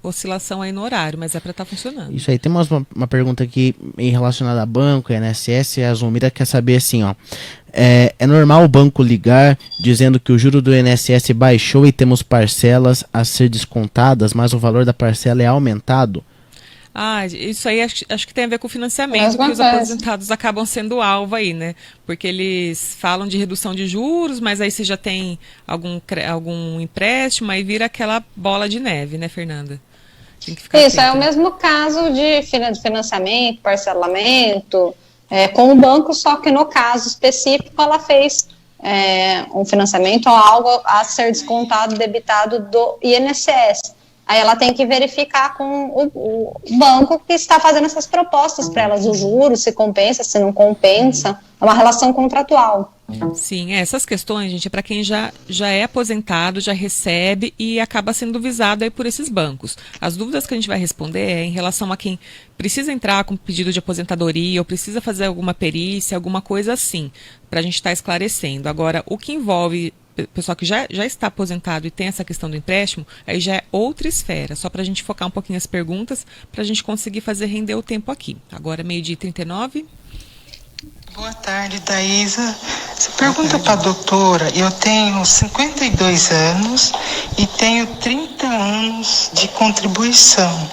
oscilação aí no horário, mas é para estar funcionando. Isso aí. Tem uma pergunta aqui relacionada a banco, INSS. A Zumira quer saber assim, ó. É normal o banco ligar dizendo que o juro do INSS baixou e temos parcelas a ser descontadas, mas o valor da parcela é aumentado? Isso aí acho que tem a ver com o financiamento, que os aposentados acabam sendo alvo aí, né? Porque eles falam de redução de juros, mas aí você já tem algum empréstimo, aí vira aquela bola de neve, né, Fernanda? Tem que ficar Isso, é o mesmo caso de financiamento, parcelamento, com o banco, só que no caso específico ela fez um financiamento ou algo a ser descontado, debitado do INSS. Aí ela tem que verificar com o banco que está fazendo essas propostas para elas, o juro, se compensa, se não compensa, é uma relação contratual. Sim, essas questões, gente, é para quem já é aposentado, já recebe e acaba sendo visado aí por esses bancos. As dúvidas que a gente vai responder é em relação a quem precisa entrar com pedido de aposentadoria ou precisa fazer alguma perícia, alguma coisa assim, para a gente estar esclarecendo. Agora, o que envolve pessoal que já está aposentado e tem essa questão do empréstimo, aí já é outra esfera, só para a gente focar um pouquinho as perguntas, para a gente conseguir fazer render o tempo aqui. Agora, 12:39. Boa tarde, Thaisa. Você pergunta para a doutora, eu tenho 52 anos e tenho 30 anos de contribuição.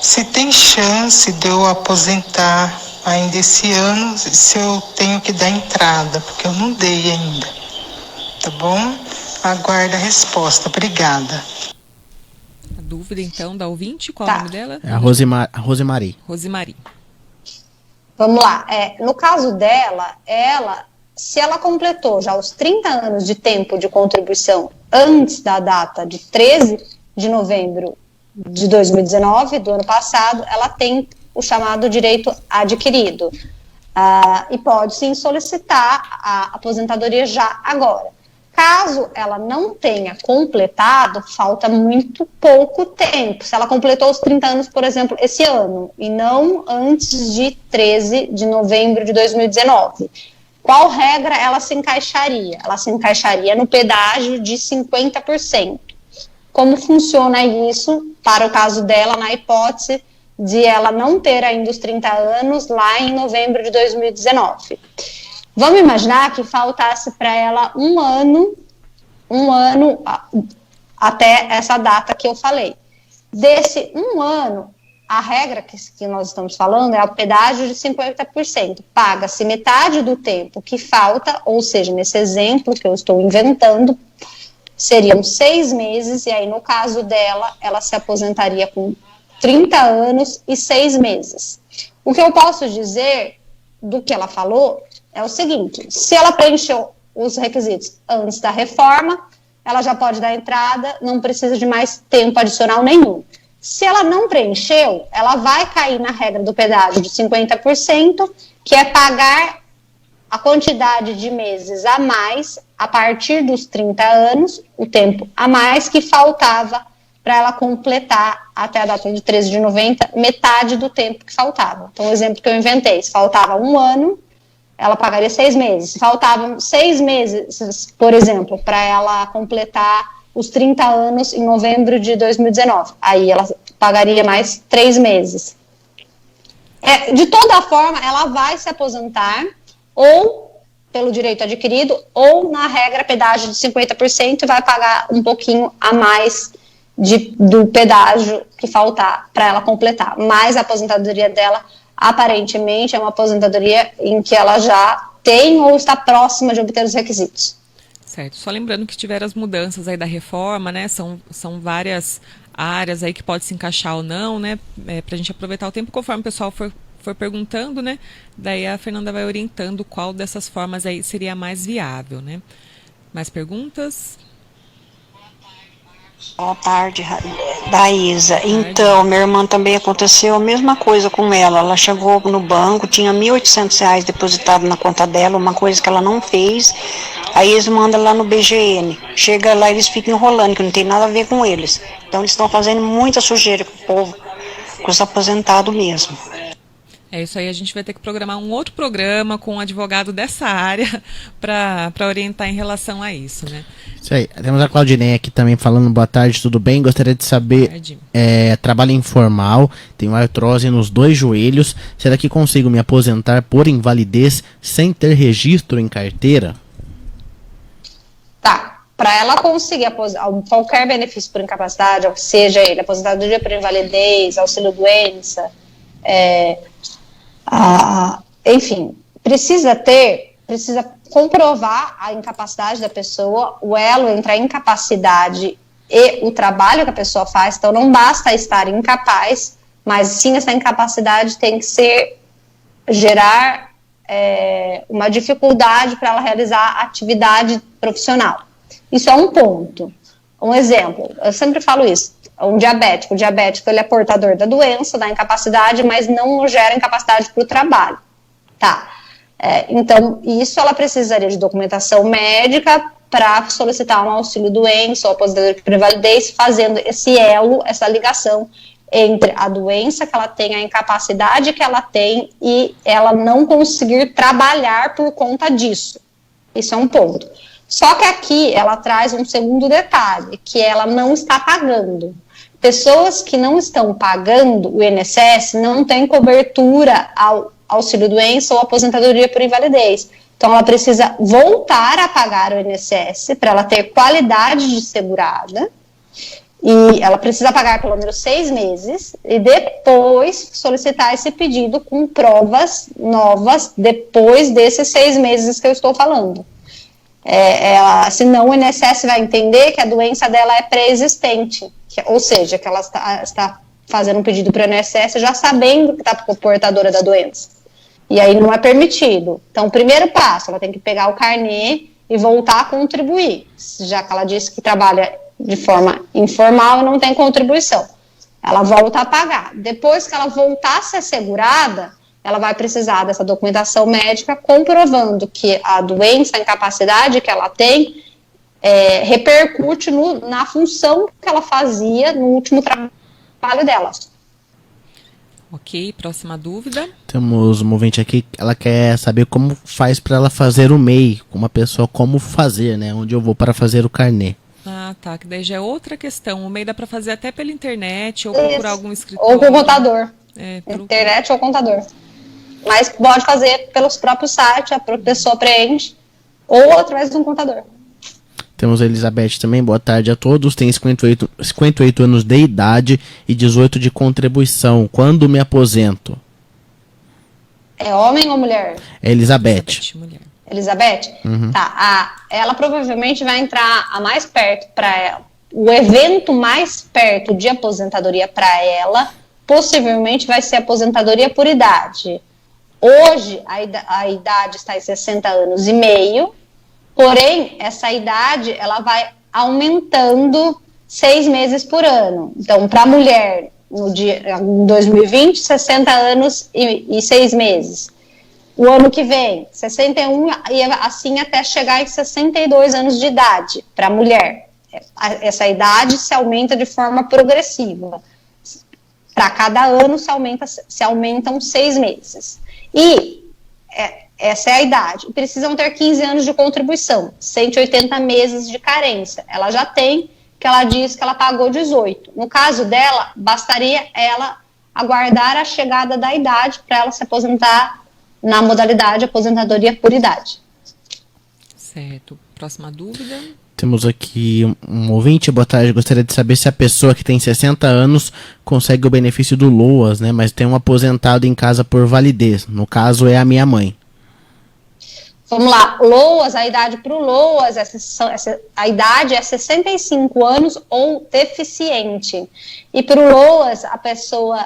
Se tem chance de eu aposentar ainda esse ano, se eu tenho que dar entrada, porque eu não dei ainda. Tá bom? Aguardo a resposta. Obrigada. A dúvida, então, da ouvinte, qual é o nome dela? É a Rosemary. Rosemary. Vamos lá. No caso dela, se ela completou já os 30 anos de tempo de contribuição antes da data de 13 de novembro de 2019, do ano passado, ela tem o chamado direito adquirido. E pode, sim, solicitar a aposentadoria já agora. Caso ela não tenha completado, falta muito pouco tempo. Se ela completou os 30 anos, por exemplo, esse ano, e não antes de 13 de novembro de 2019, qual regra ela se encaixaria? Ela se encaixaria no pedágio de 50%. Como funciona isso para o caso dela, na hipótese de ela não ter ainda os 30 anos lá em novembro de 2019? Vamos imaginar que faltasse para ela um ano até essa data que eu falei. Desse um ano, a regra que nós estamos falando é o pedágio de 50%. Paga-se metade do tempo que falta, ou seja, nesse exemplo que eu estou inventando, seriam 6 meses, e aí no caso dela, ela se aposentaria com 30 anos e 6 meses. O que eu posso dizer do que ela falou é o seguinte: se ela preencheu os requisitos antes da reforma, ela já pode dar entrada, não precisa de mais tempo adicional nenhum. Se ela não preencheu, ela vai cair na regra do pedágio de 50%, que é pagar a quantidade de meses a mais a partir dos 30 anos, o tempo a mais que faltava para ela completar até a data de 13 de novembro, metade do tempo que faltava. Então, o exemplo que eu inventei, se faltava um ano, ela pagaria 6 meses. Se faltavam 6 meses, por exemplo, para ela completar os 30 anos em novembro de 2019, aí ela pagaria mais 3 meses. De toda forma, ela vai se aposentar ou pelo direito adquirido ou na regra pedágio de 50% e vai pagar um pouquinho a mais do pedágio que faltar para ela completar. Mas a aposentadoria dela, aparentemente, é uma aposentadoria em que ela já tem ou está próxima de obter os requisitos. Certo. Só lembrando que tiveram as mudanças aí da reforma, né? São várias áreas aí que pode se encaixar ou não, né? Pra gente aproveitar o tempo conforme o pessoal for perguntando, né? Daí a Fernanda vai orientando qual dessas formas aí seria a mais viável, né? Mais perguntas? Boa tarde, Daísa. Então, minha irmã também aconteceu a mesma coisa com ela. Ela chegou no banco, tinha R$ 1.800 depositado na conta dela, uma coisa que ela não fez. Aí eles mandam lá no BGN. Chega lá, eles ficam enrolando, que não tem nada a ver com eles. Então eles estão fazendo muita sujeira com o povo, com os aposentados mesmo. É isso aí, a gente vai ter que programar um outro programa com um advogado dessa área para orientar em relação a isso, né? Isso aí. Temos a Claudinei aqui também falando, boa tarde, tudo bem? Gostaria de saber, trabalho informal, tenho artrose nos 2 joelhos, será que consigo me aposentar por invalidez sem ter registro em carteira? Tá, para ela conseguir qualquer benefício por incapacidade, seja ele aposentadoria por invalidez, auxílio-doença, enfim, precisa comprovar a incapacidade da pessoa, o elo entre a incapacidade e o trabalho que a pessoa faz. Então não basta estar incapaz, mas sim essa incapacidade tem que gerar uma dificuldade para ela realizar atividade profissional. Isso é um ponto. Um exemplo, eu sempre falo isso. O diabético ele é portador da doença, da incapacidade, mas não gera incapacidade para o trabalho. Tá. Então, isso ela precisaria de documentação médica para solicitar um auxílio-doença ou aposentadoria por invalidez, fazendo esse elo, essa ligação entre a doença que ela tem, a incapacidade que ela tem e ela não conseguir trabalhar por conta disso. Isso é um ponto. Só que aqui ela traz um segundo detalhe, que ela não está pagando. Pessoas que não estão pagando o INSS não têm cobertura ao auxílio-doença ou aposentadoria por invalidez. Então, ela precisa voltar a pagar o INSS para ela ter qualidade de segurada, e ela precisa pagar pelo menos 6 meses, e depois solicitar esse pedido com provas novas depois desses 6 meses que eu estou falando. Senão o INSS vai entender que a doença dela é pré-existente, ou seja, que ela está fazendo um pedido para o INSS já sabendo que está portadora da doença. E aí não é permitido. Então, o primeiro passo, ela tem que pegar o carnê e voltar a contribuir, já que ela disse que trabalha de forma informal e não tem contribuição. Ela volta a pagar. Depois que ela voltar a ser segurada, ela vai precisar dessa documentação médica comprovando que a doença, a incapacidade que ela tem, repercute na função que ela fazia no último trabalho dela. Ok, próxima dúvida. Temos um ouvinte aqui, ela quer saber como faz para ela fazer o MEI, uma pessoa como fazer, né? Onde eu vou para fazer o carnê. Ah, tá, que daí já é outra questão. O MEI dá para fazer até pela internet ou procurar algum escritório. Ou com contador. Internet ou contador. Mas pode fazer pelos próprios sites, a pessoa preenche, ou através de um contador. Temos a Elizabeth também, boa tarde a todos. Tem 58 anos de idade e 18 de contribuição. Quando me aposento? É homem ou mulher? É Elizabeth. Elizabeth? Uhum. Tá. Ela provavelmente vai entrar a mais perto para ela. O evento mais perto de aposentadoria para ela, possivelmente vai ser aposentadoria por idade. Hoje, a idade está em 60 anos e meio. Porém, essa idade, ela vai aumentando 6 meses por ano. Então, para a mulher, em 2020, 60 anos e 6 meses. O ano que vem, 61, e assim até chegar em 62 anos de idade para a mulher. Essa idade se aumenta de forma progressiva. Para cada ano se aumentam 6 meses. E essa é a idade. Precisam ter 15 anos de contribuição, 180 meses de carência. Ela já tem, que ela diz que ela pagou 18. No caso dela, bastaria ela aguardar a chegada da idade para ela se aposentar na modalidade aposentadoria por idade. Certo. Próxima dúvida. Temos aqui um ouvinte, boa tarde, gostaria de saber se a pessoa que tem 60 anos consegue o benefício do LOAS, né, mas tem um aposentado em casa por validez. No caso, é a minha mãe. Vamos lá, LOAS, a idade para o LOAS, a idade é 65 anos ou deficiente. E para o LOAS, a pessoa,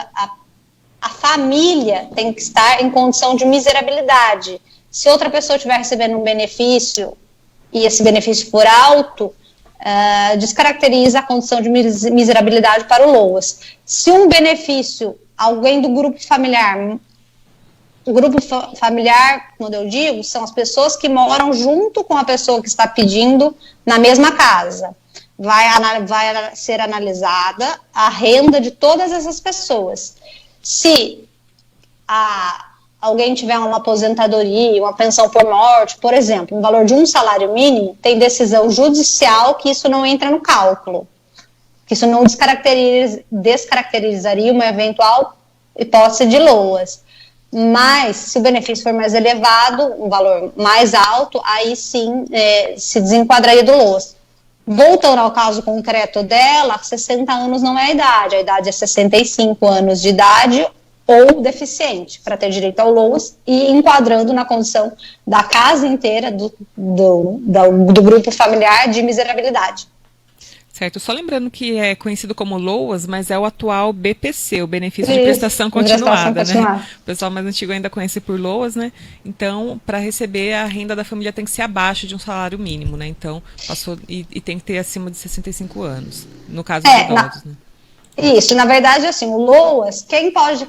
a família tem que estar em condição de miserabilidade. Se outra pessoa estiver recebendo um benefício e esse benefício for alto, descaracteriza a condição de miserabilidade para o LOAS. Se um benefício, alguém do grupo familiar O grupo familiar, quando eu digo, são as pessoas que moram junto com a pessoa que está pedindo na mesma casa. Vai ser analisada a renda de todas essas pessoas. Se alguém tiver uma aposentadoria, uma pensão por morte, por exemplo, um valor de um salário mínimo, tem decisão judicial que isso não entra no cálculo, que isso não descaracterizaria uma eventual hipótese de LOAS. Mas, se o benefício for mais elevado, um valor mais alto, aí sim se desenquadraria do LOAS. Voltando ao caso concreto dela, 60 anos não é a idade é 65 anos de idade ou deficiente para ter direito ao LOAS, e enquadrando na condição da casa inteira do grupo familiar de miserabilidade. Certo, só lembrando que é conhecido como LOAS, mas é o atual BPC, o Benefício de Prestação Continuada, né? O pessoal mais antigo ainda conhece por LOAS, né? Então, para receber, a renda da família tem que ser abaixo de um salário mínimo, né? Então, passou e tem que ter acima de 65 anos, no caso dos idosos, né? Isso, na verdade, assim, o LOAS,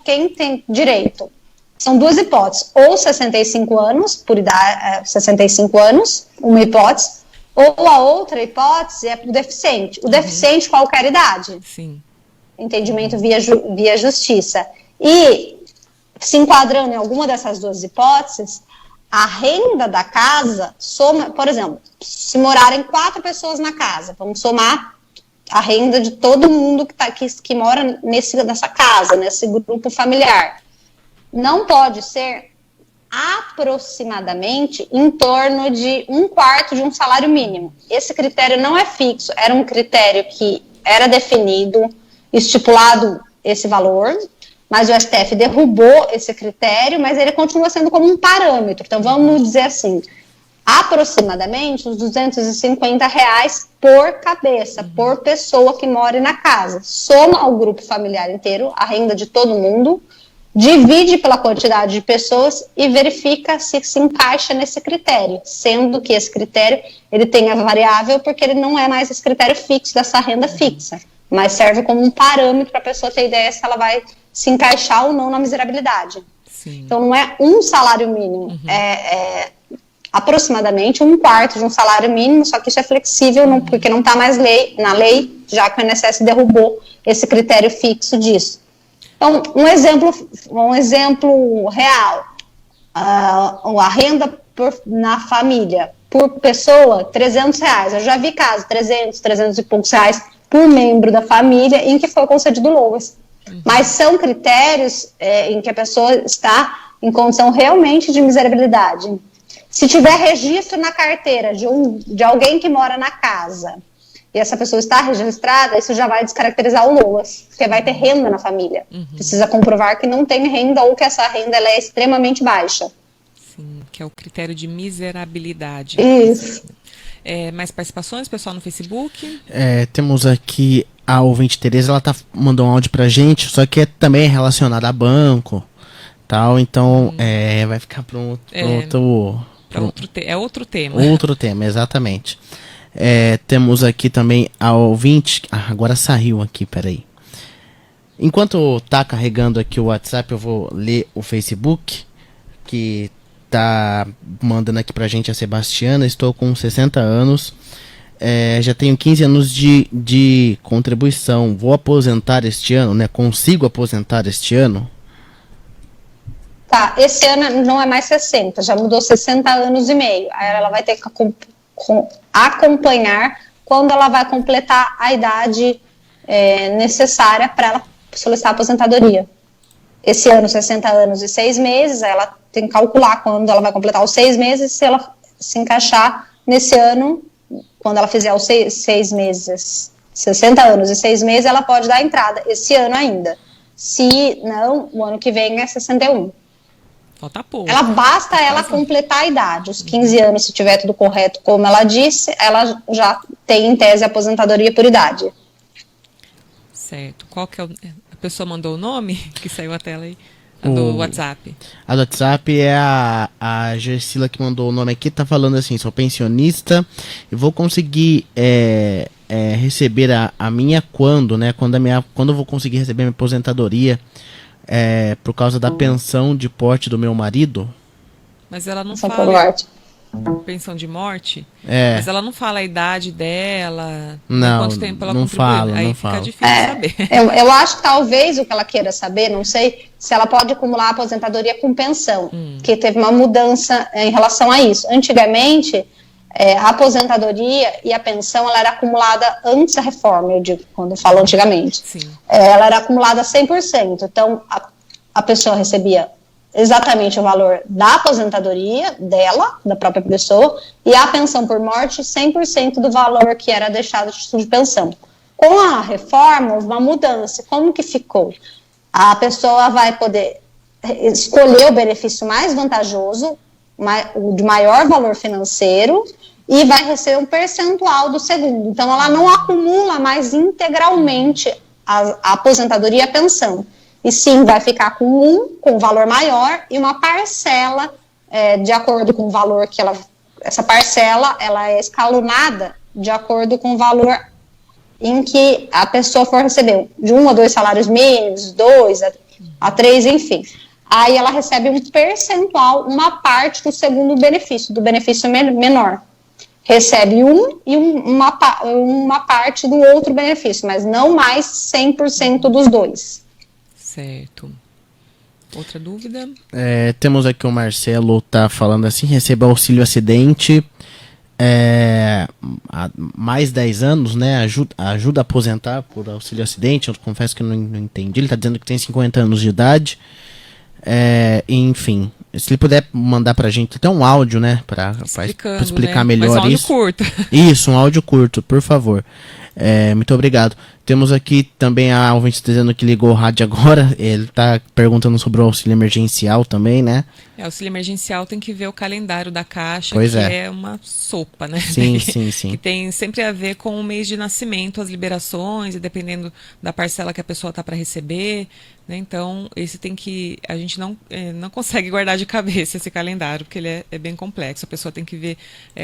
quem tem direito? São duas hipóteses, ou 65 anos, por idade, 65 anos, uma hipótese, ou a outra hipótese é para o deficiente. O deficiente, qualquer idade. Sim. Entendimento via justiça. E, se enquadrando em alguma dessas duas hipóteses, a renda da casa soma, por exemplo, se morarem 4 pessoas na casa, vamos somar a renda de todo mundo que mora nessa casa, nesse grupo familiar. Não pode ser aproximadamente em torno de 1/4 de um salário mínimo. Esse critério não é fixo, era um critério que era definido, estipulado esse valor, mas o STF derrubou esse critério, mas ele continua sendo como um parâmetro. Então, vamos dizer assim, aproximadamente uns R$250 por cabeça, por pessoa que mora na casa. Soma ao grupo familiar inteiro, a renda de todo mundo, divide pela quantidade de pessoas e verifica se encaixa nesse critério, sendo que esse critério ele tem a variável porque ele não é mais esse critério fixo dessa renda fixa, mas serve como um parâmetro para a pessoa ter ideia se ela vai se encaixar ou não na miserabilidade. Sim. Então não é um salário mínimo, é aproximadamente 1/4 de um salário mínimo, só que isso é flexível porque não está mais na lei, já que o INSS derrubou esse critério fixo disso. Então, um exemplo real, a renda na família por pessoa, R$300. Eu já vi casos, 300 e poucos reais por membro da família em que foi concedido LOAS. Mas são critérios em que a pessoa está em condição realmente de miserabilidade. Se tiver registro na carteira de alguém que mora na casa, e essa pessoa está registrada, isso já vai descaracterizar o LOAS, porque vai ter renda na família. Precisa comprovar que não tem renda ou que essa renda ela é extremamente baixa. Sim, que é o critério de miserabilidade. Isso. Mais participações, pessoal, no Facebook? Temos aqui a ouvinte Tereza, ela mandou um áudio pra gente, só que também é relacionado a banco, tal, então vai ficar para outro tema. Outro tema, exatamente. Temos aqui também a ouvinte. Agora saiu aqui, peraí. Enquanto tá carregando aqui o WhatsApp, eu vou ler o Facebook, que tá mandando aqui pra gente a Sebastiana. Estou com 60 anos, já tenho 15 anos de contribuição. Vou aposentar este ano, né? Consigo aposentar este ano? Tá, esse ano não é mais 60, já mudou 60 anos e meio. Aí ela vai ter que acompanhar quando ela vai completar a idade necessária para ela solicitar aposentadoria. Esse ano, 60 anos e 6 meses, ela tem que calcular quando ela vai completar os 6 meses, se ela se encaixar nesse ano, quando ela fizer os 6 meses, 60 anos e 6 meses, ela pode dar entrada esse ano ainda. Se não, o ano que vem é 61. Falta pouco. Basta ela completar a idade, os 15 anos, se tiver tudo correto, como ela disse, ela já tem em tese a aposentadoria por idade. Certo. Qual que é a pessoa mandou o nome que saiu a tela aí? Do WhatsApp. A do WhatsApp é a Gersila que mandou o nome aqui, tá falando assim: sou pensionista e vou conseguir receber a minha quando, né? Quando eu vou conseguir receber minha aposentadoria por causa da pensão de morte do meu marido. Mas ela não Pensão fala... por morte. Pensão de morte? É. Mas ela não fala a idade dela, Não, quanto tempo ela não contribuiu. fala, Aí não fica fala. difícil saber. Eu acho que talvez o que ela queira saber, não sei, se ela pode acumular a aposentadoria com pensão, que teve uma mudança em relação a isso. Antigamente, a aposentadoria e a pensão ela era acumulada antes da reforma, eu digo, quando eu falo antigamente. Sim. Ela era acumulada 100%, então a pessoa recebia exatamente o valor da aposentadoria dela, da própria pessoa, e a pensão por morte 100% do valor que era deixado de título de pensão. Com a reforma, houve uma mudança. Como que ficou? A pessoa vai poder escolher o benefício mais vantajoso, o de maior valor financeiro, e vai receber um percentual do segundo. Então, ela não acumula mais integralmente a aposentadoria e a pensão. E sim, vai ficar com valor maior e uma parcela, de acordo com o valor que essa parcela, ela é escalonada de acordo com o valor em que a pessoa for receber, de 1 a 2 salários mínimos, 2 a 3, enfim. Aí ela recebe um percentual, uma parte do segundo benefício, do benefício menor. Recebe e uma parte do outro benefício, mas não mais 100% dos dois. Certo. Outra dúvida? Temos aqui o Marcelo, tá falando assim, receba auxílio acidente, há mais 10 anos, né, ajuda a aposentar por auxílio acidente, eu confesso que não entendi, ele tá dizendo que tem 50 anos de idade, enfim, se ele puder mandar pra gente até um áudio, né, pra explicar melhor isso. Mas um áudio curto. Isso, um áudio curto, por favor. Muito obrigado. Temos aqui também a ouvinte dizendo que ligou o rádio agora. Ele está perguntando sobre o auxílio emergencial também, né? O auxílio emergencial tem que ver o calendário da Caixa, pois que é uma sopa, né? Sim. Que tem sempre a ver com o mês de nascimento, as liberações, e dependendo da parcela que a pessoa está para receber, né? Então, esse tem que... A gente não consegue guardar de cabeça esse calendário, porque ele é bem complexo. A pessoa tem que ver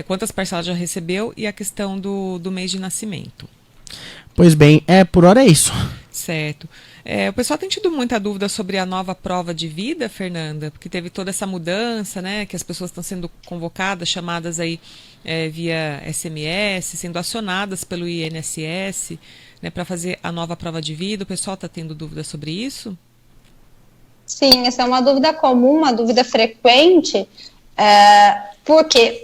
quantas parcelas já recebeu e a questão do mês de nascimento. Pois bem, por hora é isso. Certo. O pessoal tem tido muita dúvida sobre a nova prova de vida, Fernanda, porque teve toda essa mudança, né, que as pessoas estão sendo convocadas, chamadas aí via SMS, sendo acionadas pelo INSS, né, para fazer a nova prova de vida. O pessoal está tendo dúvida sobre isso? Sim, essa é uma dúvida comum, uma dúvida frequente, porque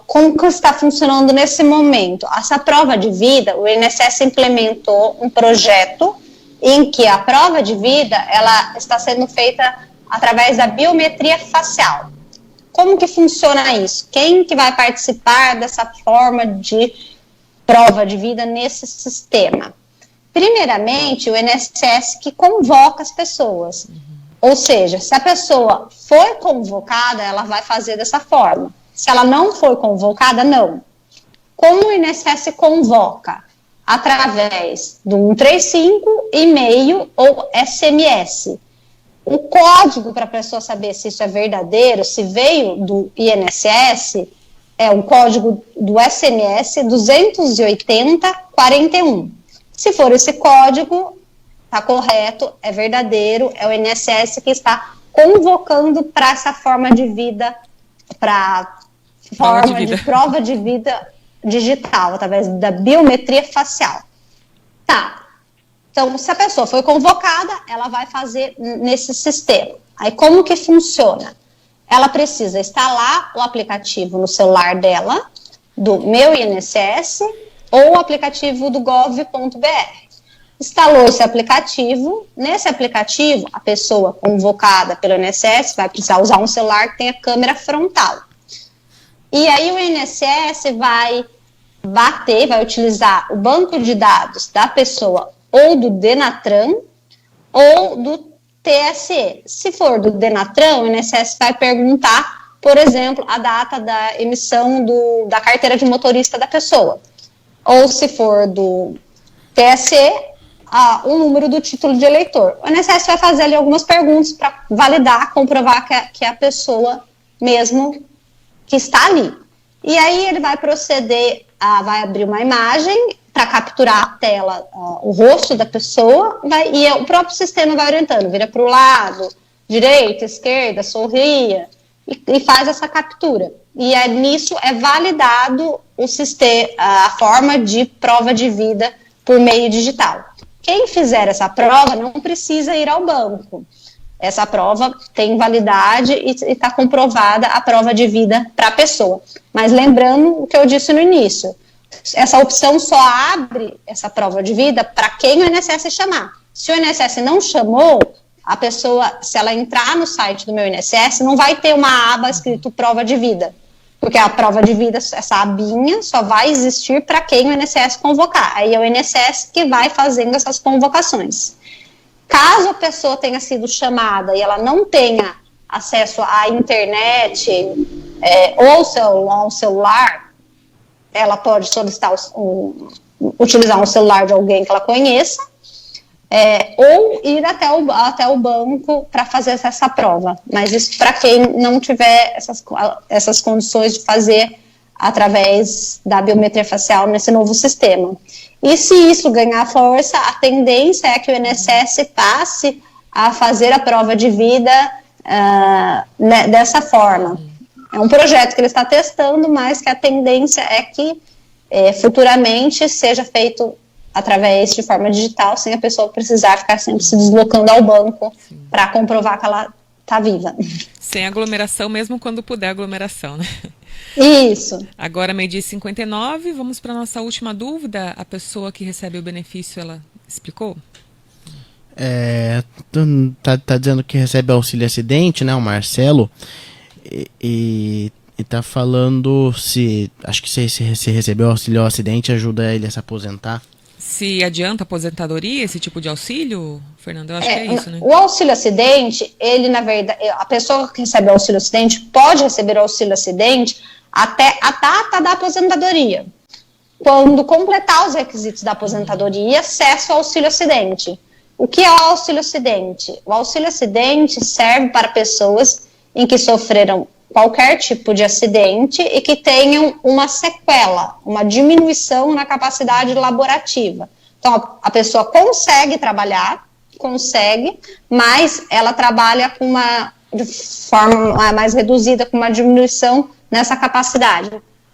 como que está funcionando nesse momento? Essa prova de vida, o INSS implementou um projeto em que a prova de vida ela está sendo feita através da biometria facial. Como que funciona isso? Quem que vai participar dessa forma de prova de vida nesse sistema? Primeiramente, o INSS que convoca as pessoas. Ou seja, se a pessoa foi convocada, ela vai fazer dessa forma. Se ela não foi convocada, não. Como o INSS convoca? Através do 135, e-mail ou SMS. O código para a pessoa saber se isso é verdadeiro, se veio do INSS, é um código do SMS 28041. Se for esse código, está correto, é verdadeiro, é o INSS que está convocando para essa forma de vida, para forma de prova de vida digital, através da biometria facial. Tá. Então, se a pessoa foi convocada, ela vai fazer nesse sistema. Aí, como que funciona? Ela precisa instalar o aplicativo no celular dela, do Meu INSS, ou o aplicativo do gov.br. Instalou esse aplicativo. Nesse aplicativo, a pessoa convocada pelo INSS vai precisar usar um celular que tenha câmera frontal. E aí o INSS vai utilizar o banco de dados da pessoa ou do Denatran ou do TSE. Se for do Denatran, o INSS vai perguntar, por exemplo, a data da emissão da carteira de motorista da pessoa. Ou se for do TSE, o número do título de eleitor. O INSS vai fazer ali algumas perguntas para validar, comprovar que é a pessoa mesmo que está ali. E aí ele vai proceder, vai abrir uma imagem para capturar a tela, o rosto da pessoa, e o próprio sistema vai orientando, vira para o lado, direita, esquerda, sorria, e faz essa captura. E nisso é validado o sistema, a forma de prova de vida por meio digital. Quem fizer essa prova não precisa ir ao banco. Essa prova tem validade e está comprovada a prova de vida para a pessoa. Mas lembrando o que eu disse no início, essa opção só abre essa prova de vida para quem o INSS chamar. Se o INSS não chamou, a pessoa, se ela entrar no site do meu INSS, não vai ter uma aba escrito prova de vida. Porque a prova de vida, essa abinha, só vai existir para quem o INSS convocar. Aí é o INSS que vai fazendo essas convocações. Caso a pessoa tenha sido chamada e ela não tenha acesso à internet ou ao celular, ela pode solicitar utilizar um celular de alguém que ela conheça, ou ir até o banco para fazer essa prova. Mas isso para quem não tiver essas condições de fazer através da biometria facial nesse novo sistema. E se isso ganhar força, a tendência é que o INSS passe a fazer a prova de vida dessa forma. É um projeto que ele está testando, mas que a tendência é que futuramente seja feito através de forma digital, sem a pessoa precisar ficar sempre se deslocando ao banco para comprovar que ela está viva. Sem aglomeração, mesmo quando puder aglomeração, né? Isso. Agora, 12h59, vamos para a nossa última dúvida. A pessoa que recebe o benefício, ela explicou? Tá dizendo que recebe auxílio acidente, né, o Marcelo, e tá falando acho que se recebeu auxílio acidente ajuda ele a se aposentar. Se adianta a aposentadoria, esse tipo de auxílio, Fernando? Eu acho que é isso, né? O auxílio acidente, ele, na verdade, a pessoa que recebe o auxílio acidente pode receber o auxílio acidente até a data da aposentadoria. Quando completar os requisitos da aposentadoria, acessa o auxílio acidente. O que é o auxílio acidente? O auxílio acidente serve para pessoas em que sofreram qualquer tipo de acidente e que tenham uma sequela, uma diminuição na capacidade laborativa. Então, a pessoa consegue trabalhar, mas ela trabalha de forma mais reduzida, com uma diminuição nessa capacidade.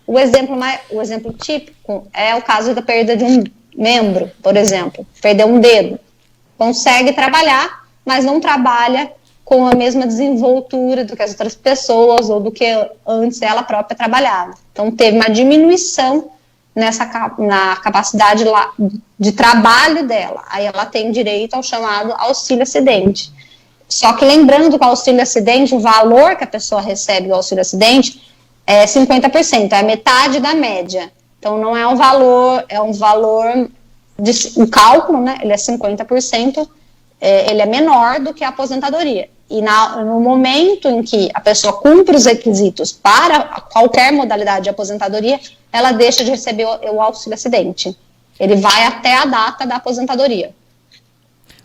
O exemplo típico é o caso da perda de um membro, por exemplo, perder um dedo. Consegue trabalhar, mas não trabalha com a mesma desenvoltura do que as outras pessoas ou do que antes ela própria trabalhava. Então, teve uma diminuição na capacidade de trabalho dela. Aí ela tem direito ao chamado auxílio acidente. Só que lembrando que o auxílio acidente, o valor que a pessoa recebe do auxílio acidente é 50%, é metade da média. Então, não é um valor, o cálculo, né, ele é 50%, ele é menor do que a aposentadoria. E no momento em que a pessoa cumpre os requisitos para qualquer modalidade de aposentadoria, ela deixa de receber o auxílio acidente. Ele vai até a data da aposentadoria.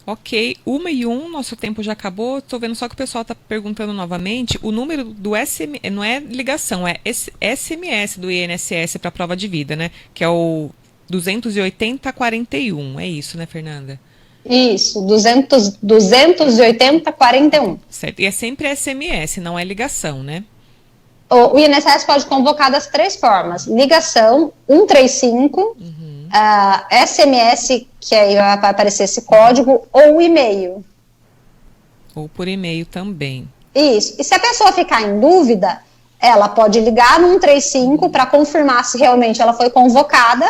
Ok, 1:01, nosso tempo já acabou. Estou vendo só que o pessoal está perguntando novamente. O número do SMS, não é ligação, é SMS do INSS para a prova de vida, né? Que é o 28041. É isso, né, Fernanda? Isso, 28041. Certo, e é sempre SMS, não é ligação, né? O INSS pode convocar das três formas: ligação, 135, SMS, que aí vai aparecer esse código, ou e-mail. Ou por e-mail também. Isso, e se a pessoa ficar em dúvida, ela pode ligar no 135 para confirmar se realmente ela foi convocada,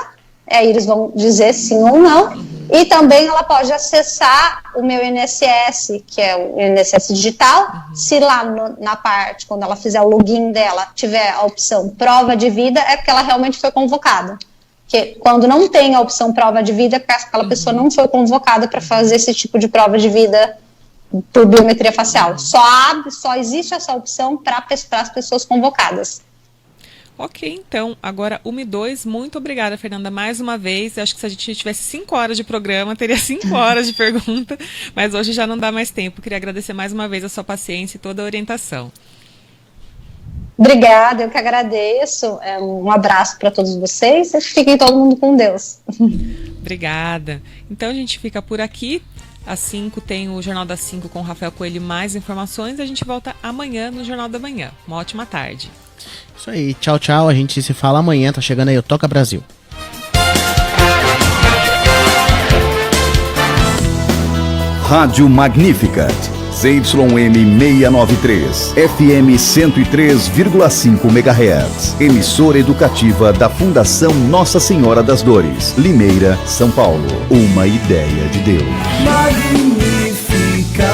aí eles vão dizer sim ou não. E também ela pode acessar o meu INSS, que é o INSS digital, se lá na parte, quando ela fizer o login dela, tiver a opção prova de vida, é porque ela realmente foi convocada. Porque quando não tem a opção prova de vida, é porque aquela pessoa não foi convocada para fazer esse tipo de prova de vida por biometria facial. Só existe essa opção para as pessoas convocadas. Ok, então, agora 1:02, muito obrigada, Fernanda, mais uma vez. Eu acho que se a gente tivesse 5 horas de programa, teria 5 horas de pergunta, mas hoje já não dá mais tempo. Queria agradecer mais uma vez a sua paciência e toda a orientação. Obrigada, eu que agradeço. Um abraço para todos vocês e fiquem todo mundo com Deus. Obrigada. Então a gente fica por aqui. Às 5 tem o Jornal das 5 com o Rafael Coelho, mais informações. A gente volta amanhã no Jornal da Manhã. Uma ótima tarde. Isso aí, tchau, tchau. A gente se fala amanhã. Tá chegando aí o Toca Brasil. Rádio Magnificat, ZYM 693, FM 103,5 MHz. Emissora educativa da Fundação Nossa Senhora das Dores, Limeira, São Paulo. Uma ideia de Deus. Magnífica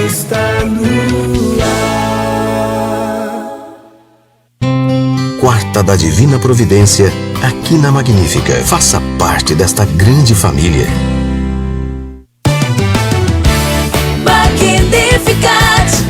está no ar. Quarta da Divina Providência, aqui na Magnífica. Faça parte desta grande família. Magnificat.